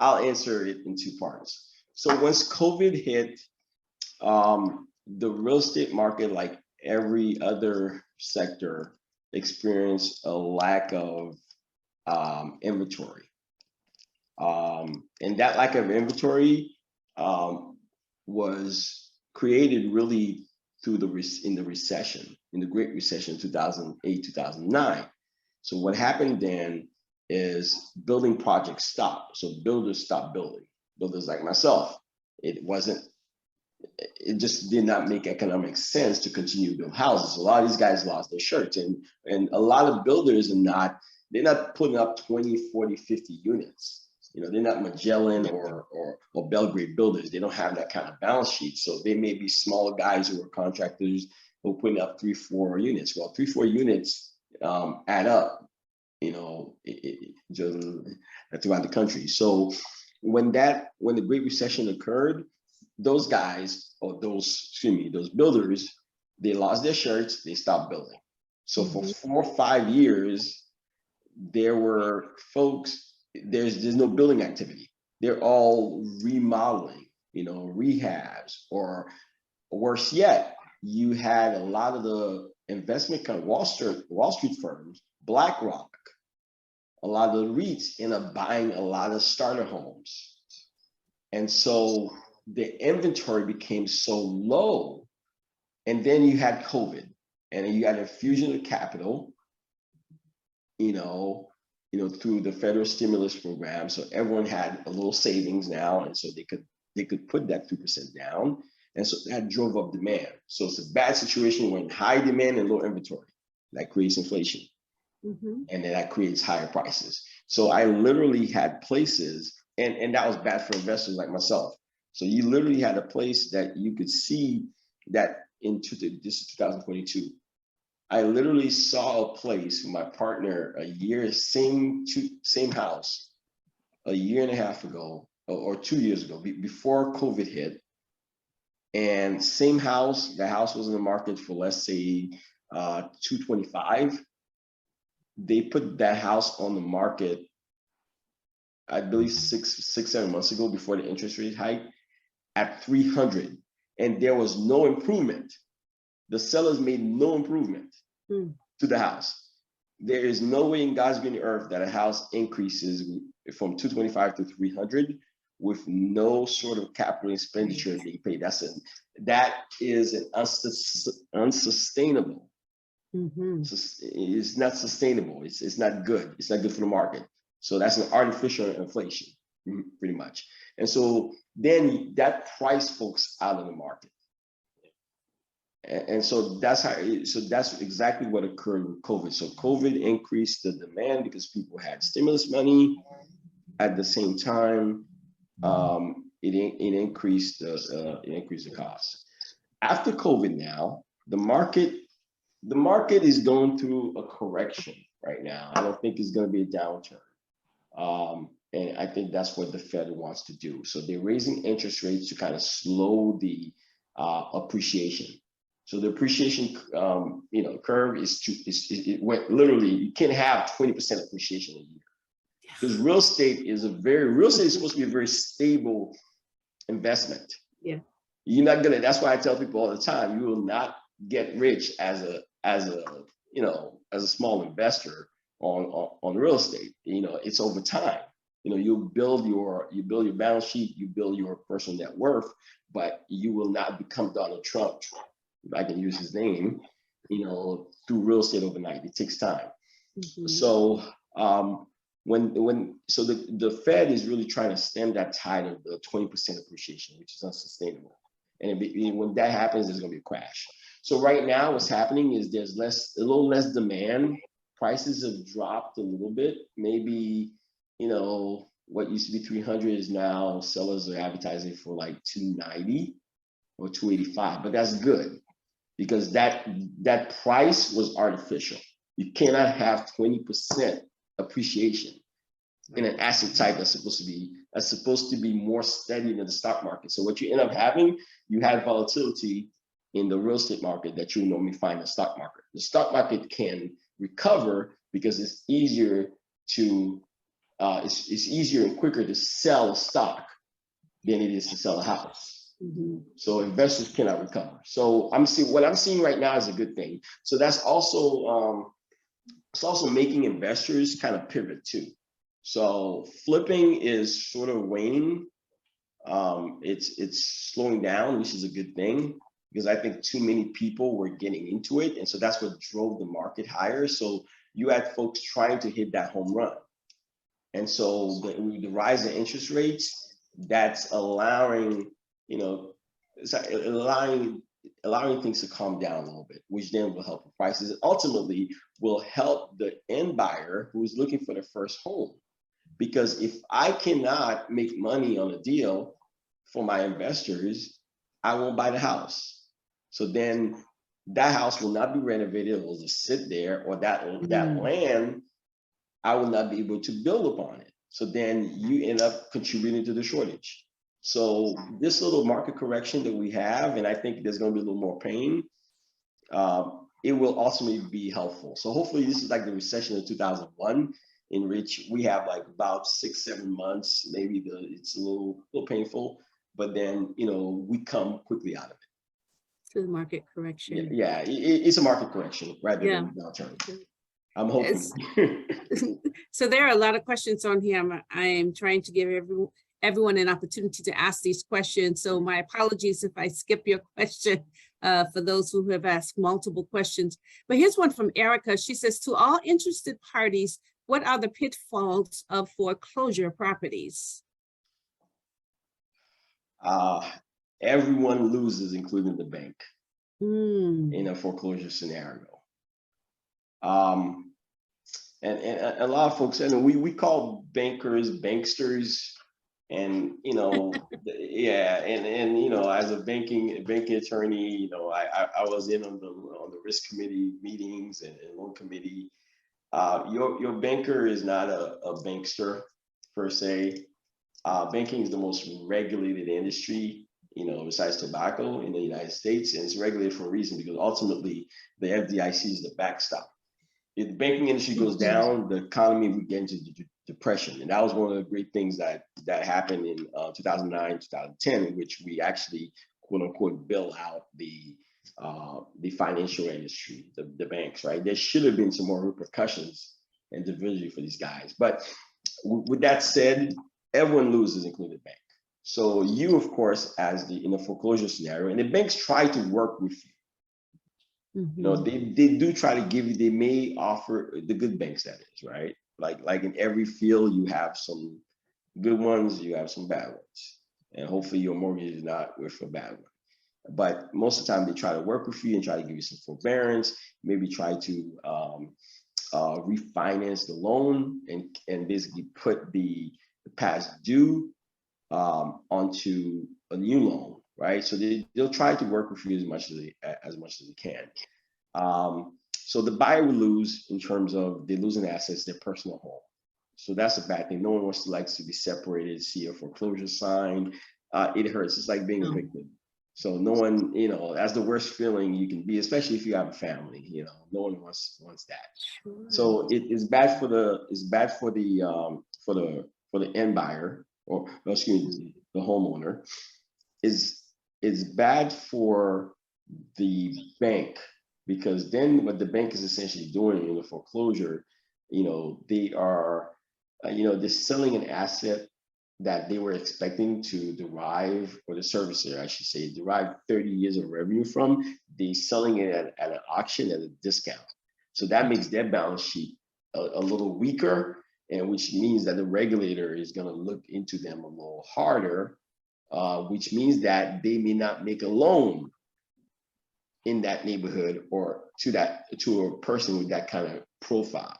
I'll answer it in two parts. So once COVID hit, the real estate market, like every other sector, experienced a lack of inventory. And that lack of inventory was created really through in the recession, in the Great Recession, 2008, 2009. So what happened then is building projects stopped. So builders stopped building. Builders like myself, it just did not make economic sense to continue to build houses. A lot of these guys lost their shirts, and a lot of builders they're not putting up 20, 40, 50 units. They're not Magellan or Belgrade builders. They don't have that kind of balance sheet. So they may be small guys who are contractors who are putting up 3, 4 units. Well, 3, 4 units add up, just throughout the country. So when the Great Recession occurred, those guys, or those builders, they lost their shirts, they stopped building. So for 4 or 5 years, there were folks, there's no building activity. They're all remodeling, rehabs, or worse yet, you had a lot of the investment kind of Wall Street firms, BlackRock, a lot of the REITs end up buying a lot of starter homes. And so the inventory became so low. And then you had COVID, and you had infusion of capital, through the federal stimulus program. So everyone had a little savings now, and so they could put that 2% down. And so that drove up demand. So it's a bad situation when high demand and low inventory. That creates inflation. And then that creates higher prices. So I literally had places, and that was bad for investors like myself. So you literally had a place that you could see that this is 2022. I literally saw a place with my partner same house, a year and a half ago, or 2 years ago, before COVID hit. And same house, the house was in the market for, let's say, $225. They put that house on the market, I believe 6, 7 months ago, before the interest rate hike, at $300. and there was no improvement. The sellers made no improvement to the house. There is no way in God's green earth that a house increases from 225 to 300 with no sort of capital expenditure being paid. That is an unsustainable. It's not sustainable. It's not good. It's not good for the market. So that's an artificial inflation, pretty much. And so then that price folks out of the market. And so that's exactly what occurred with COVID. So COVID increased the demand because people had stimulus money. At the same time, it increased the cost. After COVID now, the market is going through a correction right now. I don't think it's going to be a downturn. And I think that's what the Fed wants to do. So they're raising interest rates to kind of slow the appreciation. So the appreciation, curve it went literally, you can't have 20% appreciation a year. Because real estate is supposed to be a very stable investment. Yeah. You're not gonna, that's why I tell people all the time, you will not get rich as a small investor on real estate. It's over time. You build your balance sheet, you build your personal net worth, but you will not become Donald Trump, if I can use his name, through real estate overnight. It takes time. So the Fed is really trying to stem that tide of the 20% appreciation, which is unsustainable. And when that happens, there's going to be a crash. So right now, what's happening is there's a little less demand. Prices have dropped a little bit. Maybe, what used to be 300 is now sellers are advertising for like 290 or 285, but that's good because that price was artificial. You cannot have 20% appreciation in an asset type that's supposed to be more steady than the stock market. So what you end up having, you have volatility in the real estate market that you normally find in the stock market. The stock market can recover because it's easier and quicker to sell a stock than it is to sell a house. So investors cannot recover. So what I'm seeing right now is a good thing. So that's also it's also making investors kind of pivot too. So flipping is sort of waning. It's slowing down, which is a good thing because I think too many people were getting into it, and so that's what drove the market higher. So you had folks trying to hit that home run, and so the rise in interest rates, that's allowing allowing things to calm down a little bit, which then will help the prices and ultimately will help the end buyer who's looking for their first home. Because if I cannot make money on a deal for my investors, I won't buy the house. So then that house will not be renovated, it will just sit there, or that land, I will not be able to build upon it. So then you end up contributing to the shortage. So this little market correction that we have, and I think there's going to be a little more pain, it will ultimately be helpful. So hopefully this is like the recession of 2001, in which we have like about 6-7 months, maybe it's a little painful, but then, we come quickly out of it. To the market correction. Yeah, it's a market correction rather than a downturn. I'm hoping. So there are a lot of questions on here. I am trying to give everyone an opportunity to ask these questions. So my apologies if I skip your question for those who have asked multiple questions. But here's one from Erica. She says, to all interested parties, what are the pitfalls of foreclosure properties? Everyone loses, including the bank, in a foreclosure scenario. And a lot of folks, and we call bankers banksters, and as a banking attorney, I was in on the risk committee meetings and loan committee. Your banker is not a bankster per se. Banking is the most regulated industry, besides tobacco in the United States, and it's regulated for a reason because ultimately the FDIC is the backstop. If the banking industry goes down, the economy would get into depression, and that was one of the great things that happened in 2009, 2010, in which we actually quote unquote bail out the financial industry, the banks, right? There should have been some more repercussions individually for these guys. But with that said, everyone loses, including the bank. So you, of course, as in the foreclosure scenario, and the banks try to work with you. You know, they do try to give you, they may offer, the good banks, that is, right? Like in every field, you have some good ones, you have some bad ones. And hopefully your mortgage is not with a bad one. But most of the time they try to work with you and try to give you some forbearance, maybe try to refinance the loan and basically put the past due onto a new loan, right? So they'll try to work with you as much as they can. So the buyer will lose in terms of they're losing assets, their personal home. So that's a bad thing. No one likes to be separated, see a foreclosure sign. It hurts. It's like being a victim. So no one, you know, that's the worst feeling you can be, especially if you have a family. You know, no one wants that. Sure. So it's bad for the end buyer, or excuse me, the homeowner. It's bad for the bank, because then what the bank is essentially doing in the foreclosure, you know, they are, they're selling an asset that they were expecting to derive, or the servicer, I should say, derive 30 years of revenue from. They're selling it at an auction at a discount. So that makes their balance sheet a little weaker, and which means that the regulator is going to look into them a little harder, which means that they may not make a loan in that neighborhood or to a person with that kind of profile.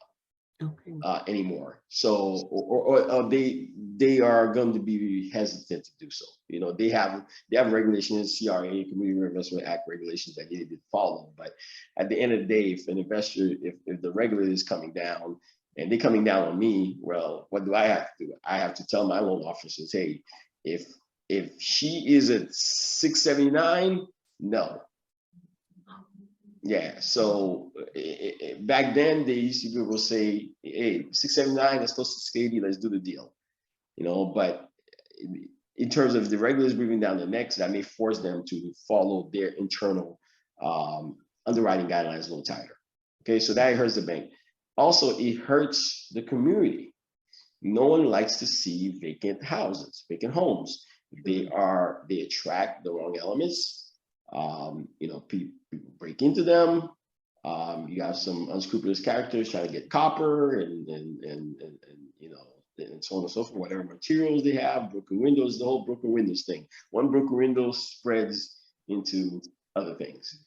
Okay. Anymore. So, or they are going to be hesitant to do so. You know, they have regulations, CRA, Community Reinvestment Act regulations that they need to follow. But at the end of the day, if an investor, if the regulator is coming down and they're coming down on me, well, what do I have to do? I have to tell my loan officers, hey, if she is at 679, no. Yeah, so back then they used to people say, hey, 679, that's close to 680, let's do the deal. You know, but in terms of the regulators breathing down the necks, that may force them to follow their internal underwriting guidelines a little tighter. Okay, so that hurts the bank. Also, it hurts the community. No one likes to see vacant houses, vacant homes. They attract the wrong elements. People break into them. You have some unscrupulous characters trying to get copper and so on and so forth, whatever materials they have, broken windows, the whole broken windows thing. One broken window spreads into other things.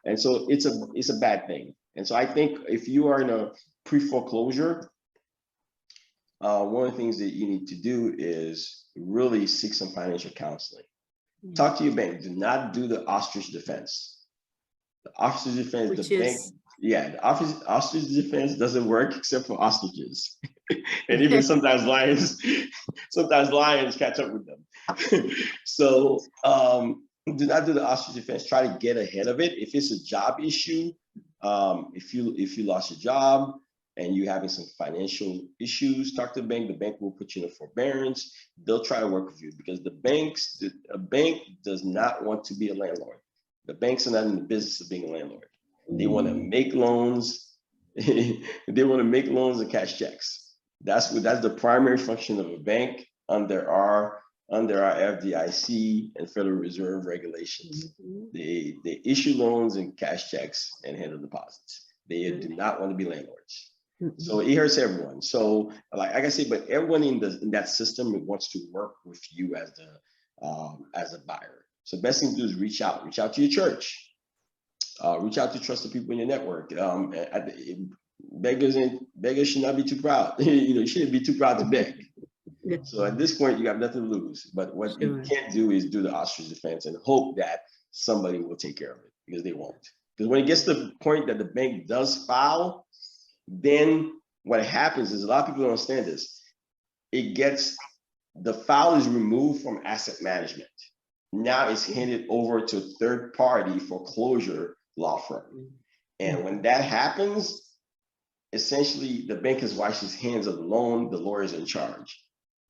And so it's a bad thing. And so I think if you are in a pre-foreclosure, one of the things that you need to do is really seek some financial counseling. Talk to your bank. Do not do the ostrich defense. The ostrich defense, the ostrich defense doesn't work except for ostriches. And even sometimes lions catch up with them. So do not do the ostrich defense. Try to get ahead of it. If it's a job issue, if you lost your job and you're having some financial issues, talk to the bank. The bank will put you in a forbearance. They'll try to work with you, because a bank does not want to be a landlord. The banks are not in the business of being a landlord. They want to make loans. They want to make loans and cash checks. That's the primary function of a bank under our FDIC and Federal Reserve regulations. They issue loans and cash checks and handle deposits. They do not want to be landlords. So it hurts everyone. So like I say, but everyone in that system wants to work with you as a buyer. So best thing to do is reach out to your church, reach out to trusted people in your network. Beggars should not be too proud. You shouldn't be too proud to beg. So at this point, you have nothing to lose. But what you can't do is do the ostrich defense and hope that somebody will take care of it, because they won't. Because when it gets to the point that the bank does file, then what happens is, a lot of people don't understand this. The file is removed from asset management. Now it's handed over to a third-party foreclosure law firm. And when that happens, essentially the bank has washed its hands of the loan, the lawyer's in charge.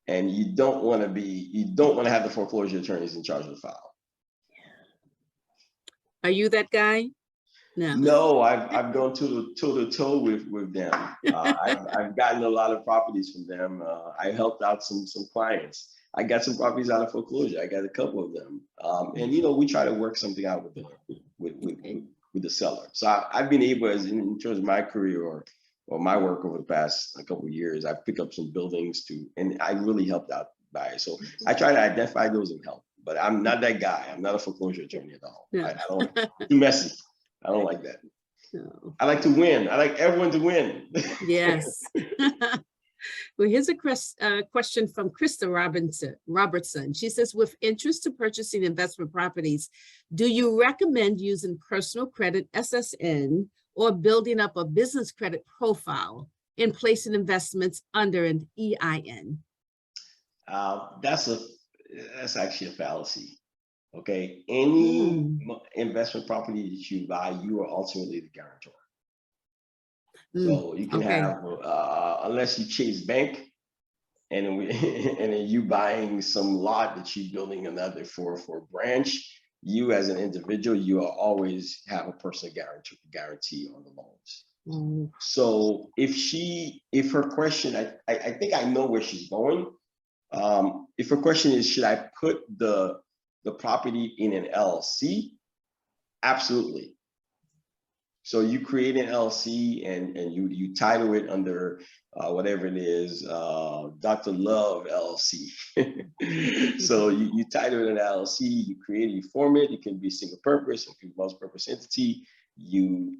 And you don't want to have the foreclosure attorneys in charge of the file. Are you that guy? No. No, I've gone toe to toe with them. I've gotten a lot of properties from them. I helped out some clients. I got some properties out of foreclosure. I got a couple of them, and we try to work something out with with the seller. So I've been able, as in terms of my career or my work over the past couple of years, I've picked up some buildings and I really helped out by it. So I try to identify those and help. But I'm not that guy. I'm not a foreclosure attorney at all. No. I don't. Too messy. I don't like that. No. I like to win. I like everyone to win. Yes. Well, here's a question from Krista Robertson. She says, with interest to purchasing investment properties, do you recommend using personal credit SSN or building up a business credit profile in placing investments under an EIN? That's actually a fallacy. Okay, any investment property that you buy, you are ultimately the guarantor. So you can have, unless you Chase Bank, and then you buying some lot that you're building another for a branch, you as an individual, you will always have a personal guarantee on the loans. So if her question, I think I know where she's going. If her question is, should I put the property in an LLC? Absolutely. So you create an LLC and you title it under whatever it is, Dr. Love LLC. So you title it an LLC, you create it, you form it. It can be single purpose, it can be multi-purpose entity. You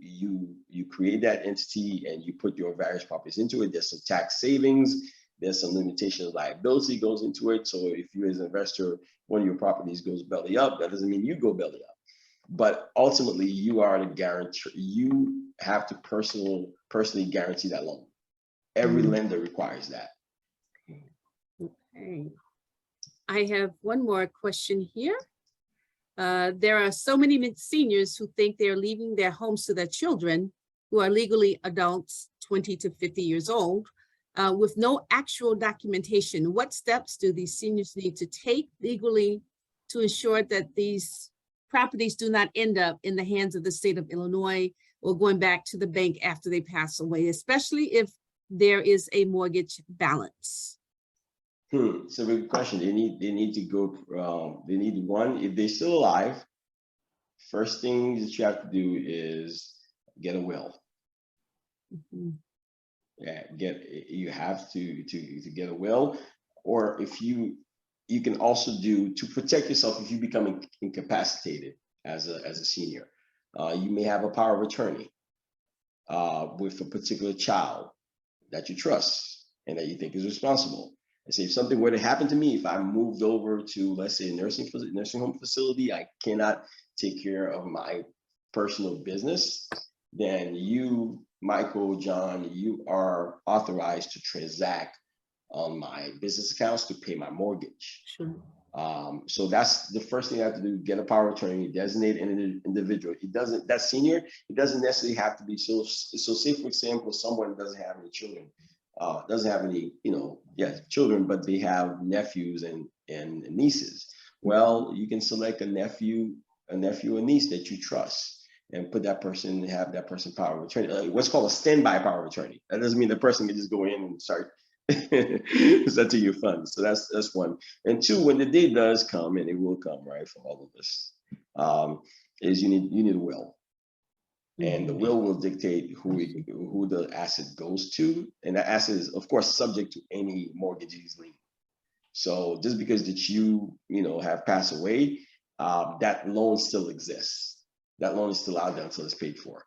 create that entity and you put your various properties into it. There's some tax savings. There's some limitation of liability goes into it. So if you as an investor, one of your properties goes belly up, that doesn't mean you go belly up. But ultimately, you are the guarantor. You have to personally guarantee that loan. Every lender requires that. Okay. I have one more question here. There are so many seniors who think they're leaving their homes to their children who are legally adults, 20 to 50 years old, with no actual documentation. What steps do these seniors need to take legally to ensure that these properties do not end up in the hands of the state of Illinois or going back to the bank after they pass away, especially if there is a mortgage balance? It's a good question. They need to go, they need one, if they're still alive, first thing that you have to do is get a will. Yeah, you have to get a will, or if you can also do to protect yourself if you become incapacitated as a senior. You may have a power of attorney with a particular child that you trust and that you think is responsible. And say if something were to happen to me, if I moved over to, let's say, a nursing home facility, I cannot take care of my personal business, then you, Michael, John, you are authorized to transact on my business accounts to pay my mortgage. Sure. So that's the first thing I have to do, get a power of attorney, designate an individual. That senior, it doesn't necessarily have to be so say, for example, someone doesn't have any children, doesn't have any, children, but they have nephews and nieces. Well, you can select a nephew or niece that you trust and put that person, have that person power of attorney, what's called a standby power of attorney. That doesn't mean the person can just go in and start setting your funds. So that's one. And two, when the day does come, and it will come, right, for all of us, is you need a will. And the will dictate who the asset goes to. And that asset is, of course, subject to any mortgagee's lien. So just because that you have passed away, that loan still exists. That loan is still out there until it's paid for.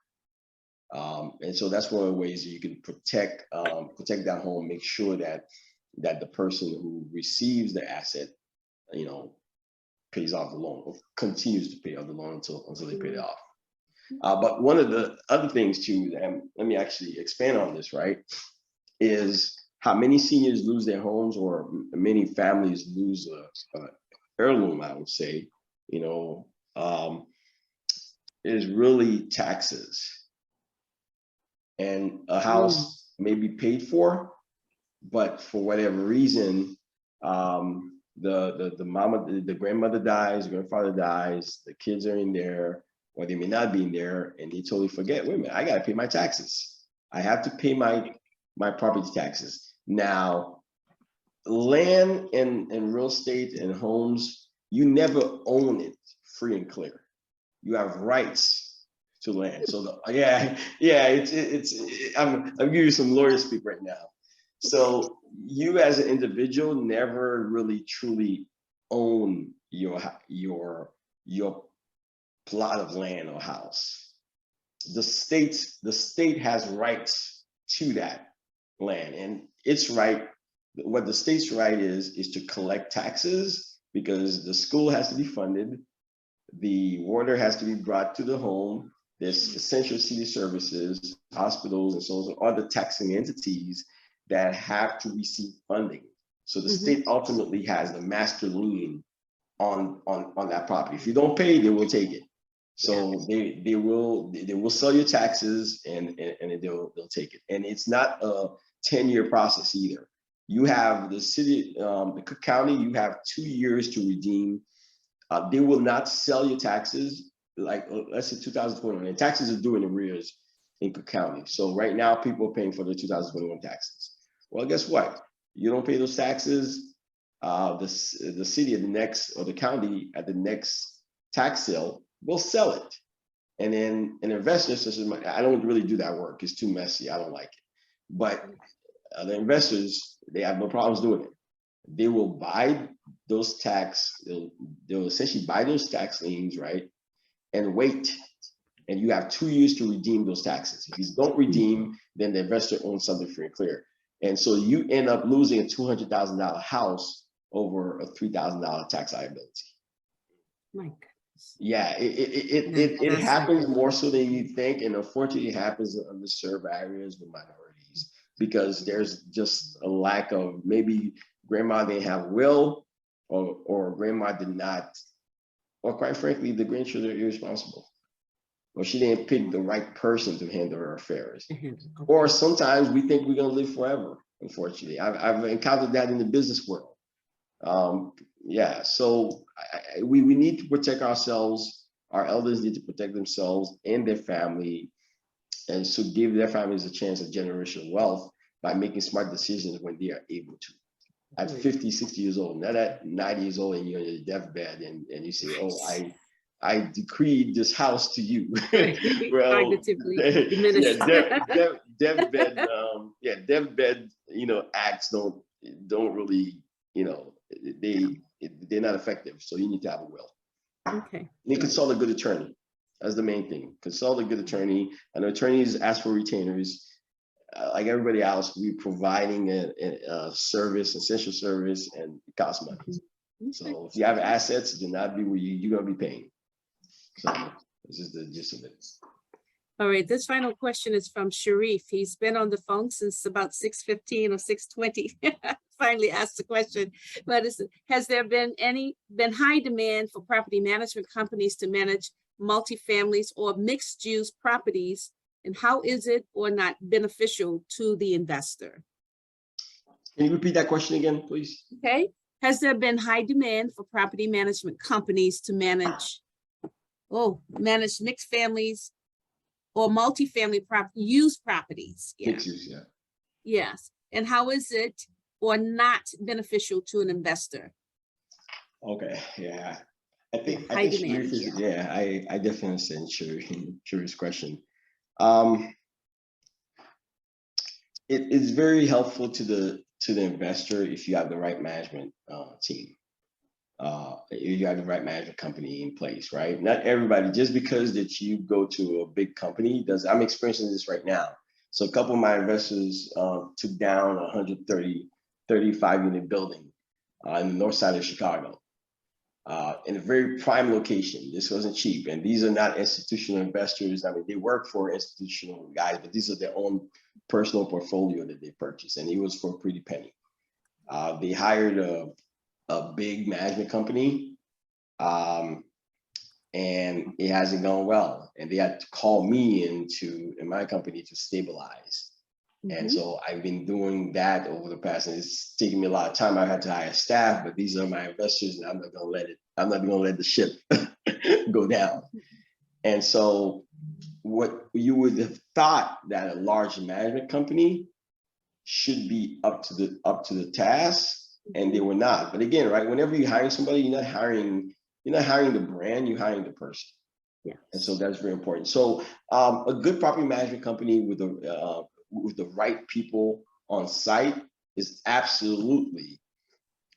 And so that's one of the ways that you can protect that home, make sure that the person who receives the asset, pays off the loan or continues to pay off the loan until they pay it off. But one of the other things too, and let me actually expand on this, right, is how many seniors lose their homes, or many families lose a heirloom, I would say, is really taxes. And a house may be paid for, but for whatever reason, the grandmother dies, grandfather dies, the kids are in there, or they may not be in there, and they totally forget, wait a minute, I got to pay my taxes. I have to pay my property taxes. Now, land and real estate and homes, you never own it free and clear. You have rights to land. So I'm giving you some lawyer speak right now. So you as an individual never really truly own your plot of land or house. The state has rights to that land, and its right, what the state's right is to collect taxes, because the school has to be funded, the water has to be brought to the home, there's essential city services, hospitals, and so on, other taxing entities that have to receive funding. So the state ultimately has the master lien on that property. If you don't pay, they will take it. So they will sell your taxes, and they'll take it. And it's not a 10-year process either. You have the city, the Cook County, you have 2 years to redeem. They will not sell your taxes, like let's say 2021, and taxes are due in arrears in Cook County. So right now people are paying for the 2021 taxes. Well, guess what? You don't pay those taxes, the city at the next, or the county at the next tax sale will sell it. And then an investor says, I don't really do that work. It's too messy. I don't like it. But the investors, they have no problems doing it. They will buy those they'll essentially buy those tax liens, right? And wait. And you have 2 years to redeem those taxes. If you don't redeem, then the investor owns something free and clear. And so you end up losing a $200,000 house over a $3,000 tax liability. My goodness. Yeah, it happens more so than you think, and unfortunately it happens in underserved areas with minorities, because there's just a lack of, maybe grandma didn't have will, or grandma did not, or quite frankly, the grandchildren are irresponsible, or she didn't pick the right person to handle her affairs. Or sometimes we think we're gonna live forever, unfortunately. I've encountered that in the business world. So we need to protect ourselves. Our elders need to protect themselves and their family, and so give their families a chance at generational wealth by making smart decisions when they are able to. At 50, 60 years old, not at 90 years old, and you're on your deathbed, and you say, oh, I decreed this house to you. Well, deathbed, deathbed, acts don't really, they're not effective. So you need to have a will. Okay. You consult a good attorney. That's the main thing. Consult a good attorney. And attorneys ask for retainers. Like everybody else, we're providing a service, essential service, and it costs money. So if you have assets, do not be where you're going to be paying. So this is the gist of it. All right, this final question is from Sharif. He's been on the phone since about 6:15 or 6:20. Finally asked the question, but has there been high demand for property management companies to manage multifamilies or mixed use properties? And how is it or not beneficial to the investor? Can you repeat that question again, please? Okay. Has there been high demand for property management companies to manage mixed families or multifamily used properties? Yeah. Mixed use, yeah. Yes. And how is it or not beneficial to an investor? Okay, yeah. I think demand, Sharif I definitely understand Sharif's question. It is very helpful to the investor if you have the right management team. If you have the right management company in place, right? Not everybody, just because that you go to a big company does. I'm experiencing this right now. So a couple of my investors took down a 35 unit building in the north side of Chicago. In a very prime location. This wasn't cheap. And these are not institutional investors. I mean, they work for institutional guys, but these are their own personal portfolio that they purchased. And it was for a pretty penny. They hired a big management company, and it hasn't gone well. And they had to call me in my company to stabilize. And so I've been doing that over the past, and it's taking me a lot of time. I had to hire staff, but these are my investors, and I'm not gonna let the ship go down. And so what you would have thought that a large management company should be up to the task, and they were not. But again, right, whenever you're hiring somebody, you're not hiring the brand, you're hiring the person. Yeah. And so that's very important. So a good property management company with the right people on site is absolutely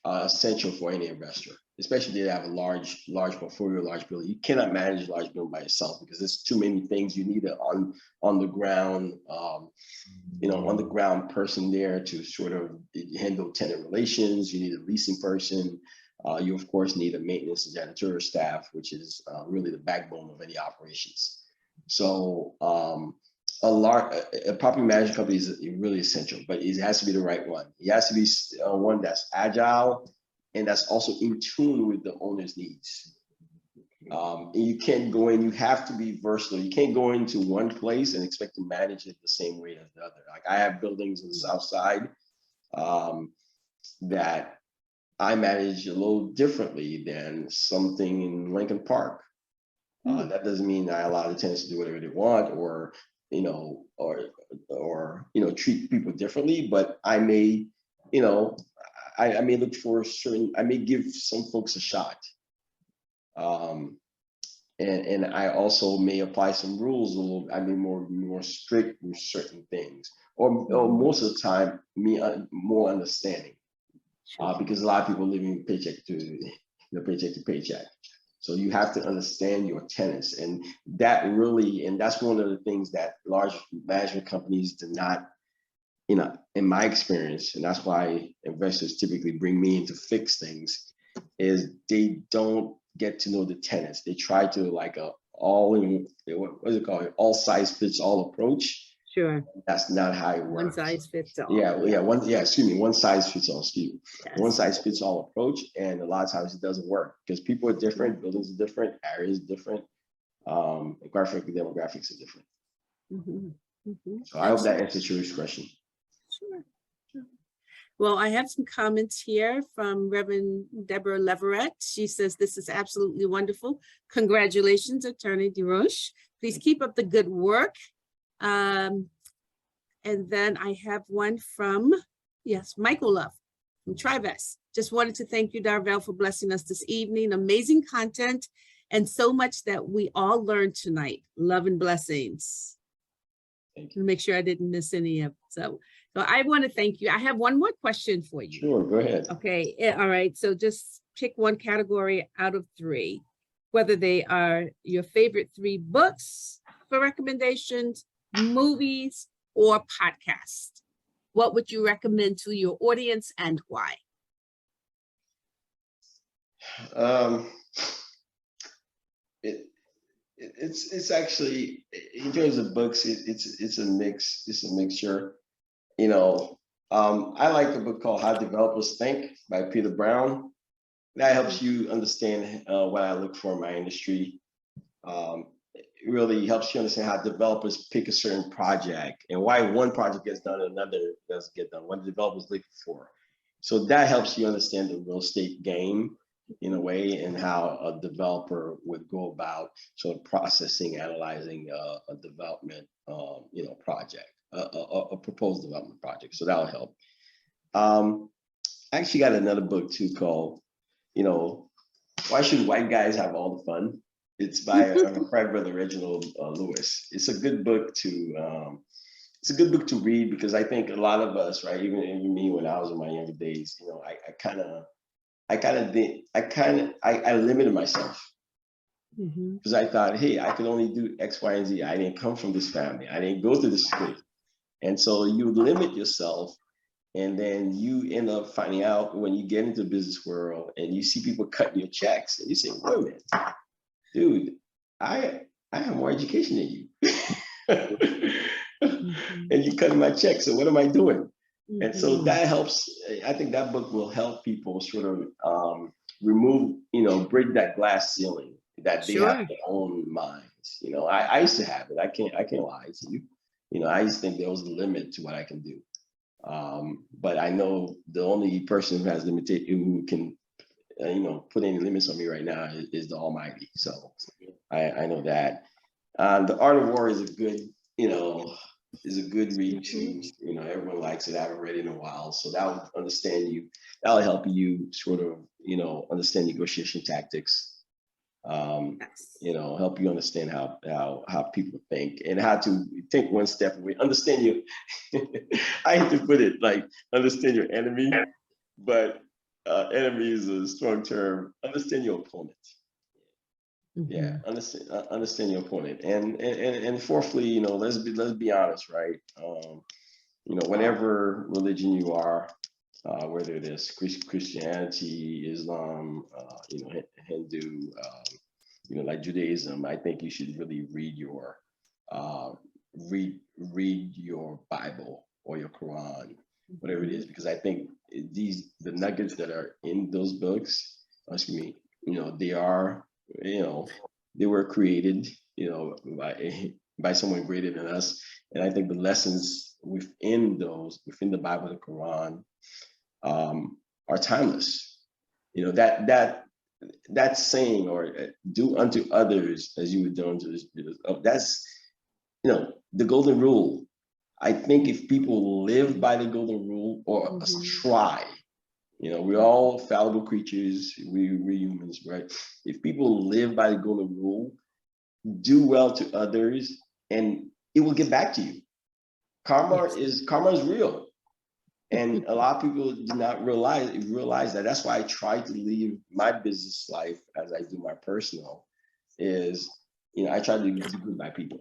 essential for any investor, especially if they have a large portfolio, large building. You cannot manage a large building by yourself because there's too many things. You need on the ground, on the ground person there to sort of handle tenant relations. You need a leasing person. You of course need a maintenance and janitorial staff, which is really the backbone of any operations. So a property management company is really essential, but it has to be the right one. It has to be one that's agile and that's also in tune with the owner's needs. And you can't go in, you have to be versatile. You can't go into one place and expect to manage it the same way as the other. Like I have buildings on the South Side that I manage a little differently than something in Lincoln Park. That doesn't mean I allow the tenants to do whatever they want, or treat people differently. But I may, I may look for I may give some folks a shot, and I also may apply some rules a little. I mean, more strict with certain things, or most of the time, more understanding. Because a lot of people living paycheck to paycheck. So you have to understand your tenants, and that's one of the things that large management companies do not, in my experience, and that's why investors typically bring me in to fix things, is they don't get to know the tenants. They try to like what is it called? All size fits all approach. Sure. That's not how it works. One size fits all. One size fits all. Yes. One size fits all approach, and a lot of times it doesn't work because people are different, buildings are different, areas are different, and quite frankly, demographics are different. So I hope that answers your question. Sure. Well, I have some comments here from Reverend Deborah Leverett. She says, this is absolutely wonderful. Congratulations, Attorney Desroche. Please keep up the good work. And then I have one from, Michael Love from Trivest. Just wanted to thank you, Darvel, for blessing us this evening. Amazing content and so much that we all learned tonight. Love and blessings. Thank you. Make sure I didn't miss any of so I want to thank you. I have one more question for you. Sure, go ahead. Okay, all right. So just pick one category out of 3, whether they are your favorite 3 books for recommendations, movies, or podcast. What would you recommend to your audience and why? It's actually, in terms of books, it's a mix. It's a mixture. I like the book called How Developers Think by Peter Brown. That helps you understand what I look for in my industry. It really helps you understand how developers pick a certain project and why one project gets done and another doesn't get done, what the developers look for. So that helps you understand the real estate game in a way, and how a developer would go about sort of processing, analyzing a development, project, a proposed development project. So that'll help. I actually got another book too called, Why Should White Guys Have All the Fun? It's by my friend, brother Reginald Lewis. It's a good book to read, because I think a lot of us, right, even me when I was in my younger days, I limited myself, because I thought, hey, I could only do X, Y, and Z. I didn't come from this family. I didn't go to this school. And so you limit yourself, and then you end up finding out when you get into the business world and you see people cutting your checks, and you say, wait a minute, dude, I have more education than you. And you're cutting my check. So what am I doing? And so that helps. I think that book will help people sort of remove, break that glass ceiling that they have their own minds. I used to have it. I can't lie to you. I used to think there was a limit to what I can do. But I know the only person who has who can, put any limits on me right now is the Almighty. So I know that. The Art of War is a good, is a good read too. Everyone likes it. I haven't read it in a while, so that will understand you. That'll help you sort of, understand negotiation tactics. Help you understand how people think and how to think one step away. Understand you. I hate to put it like understand your enemy, but enemy is a strong term. Understand your opponent. Yeah, understand your opponent, and fourthly, let's be honest, right? Whatever religion you are, whether it is Christianity, Islam, Hindu, like Judaism, I think you should really read your Bible or your Quran, whatever it is, because I think the nuggets that are in those books, they were created, by someone greater than us. And I think the lessons within the Bible and the Quran, are timeless. That saying, or do unto others as you would do unto yourself, that's, the golden rule. I think if people live by the golden rule or try, we're all fallible creatures, we're humans, right? If people live by the golden rule, do well to others, and it will get back to you. Karma is real. And a lot of people do not realize that. That's why I try to live my business life as I do my personal, is, I try to do good by people.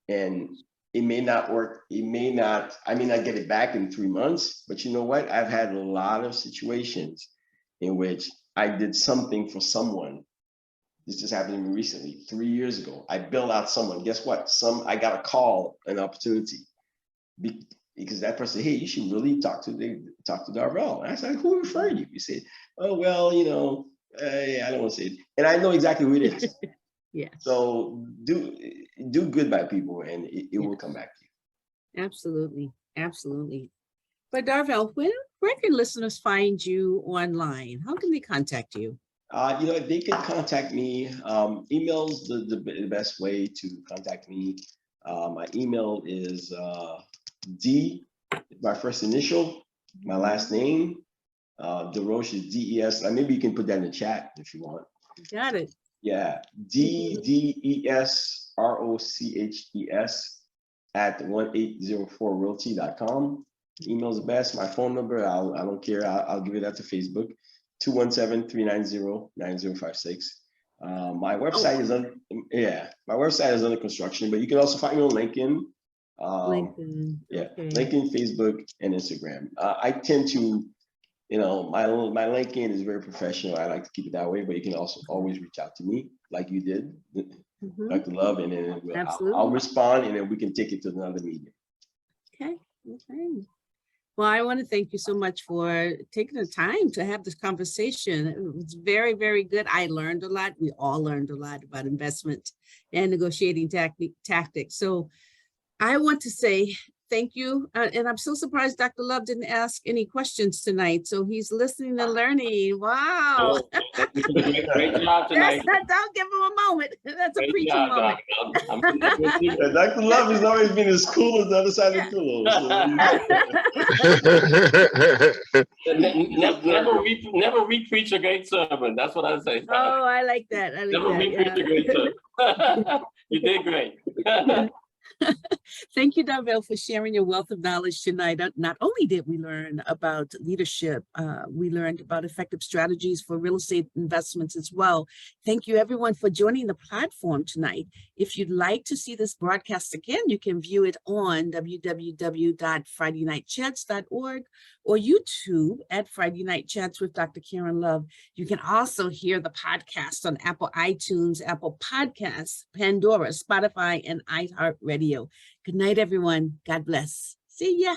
And it may not work. I may not get it back in 3 months, but you know what? I've had a lot of situations in which I did something for someone. This just happened to me recently, 3 years ago. I bailed out someone. Guess what? I got a call, an opportunity. Because that person said, hey, you should really talk to Darvel. And I said, who referred you? He said, oh, well, I don't want to say it. And I know exactly who it is. Yeah. So do good by people, and it will come back to you. Absolutely. Absolutely. But Darvel, where can listeners find you online? How can they contact you? They can contact me. Email's the best way to contact me. My email is D, my first initial, my last name. Desroche is DES. Maybe you can put that in the chat if you want. Got it. Yeah, DESROCHES at 1804realty.com. Email's the best. My phone number, I don't care. I'll give it out to Facebook, 217-390-9056. My website is under construction, but you can also find me on LinkedIn. LinkedIn. LinkedIn, Facebook, and Instagram. I tend to, my LinkedIn is very professional. I like to keep it that way, but you can also always reach out to me like you did, Dr. Love, and then I'll respond, and then we can take it to another medium. Okay. Well, I want to thank you so much for taking the time to have this conversation. It was very, very good. I learned a lot. We all learned a lot about investment and negotiating tactics. So I want to say thank you. And I'm so surprised Dr. Love didn't ask any questions tonight. So he's listening and learning. Wow. Great job tonight. Don't give him a moment. That's a preaching moment. Dr. Love has always been as cool as the other side of the pillow. Never re-preach a great sermon. That's what I say. Oh, I like that. Never re-preach a great sermon. You did great. Thank you, Darvel, for sharing your wealth of knowledge tonight. Not only did we learn about leadership, we learned about effective strategies for real estate investments as well. Thank you, everyone, for joining the platform tonight. If you'd like to see this broadcast again, you can view it on www.FridayNightChats.org or YouTube at Friday Night Chats with Dr. Karen Love. You can also hear the podcast on Apple iTunes, Apple Podcasts, Pandora, Spotify, and iHeartRadio. Good night, everyone. God bless. See ya.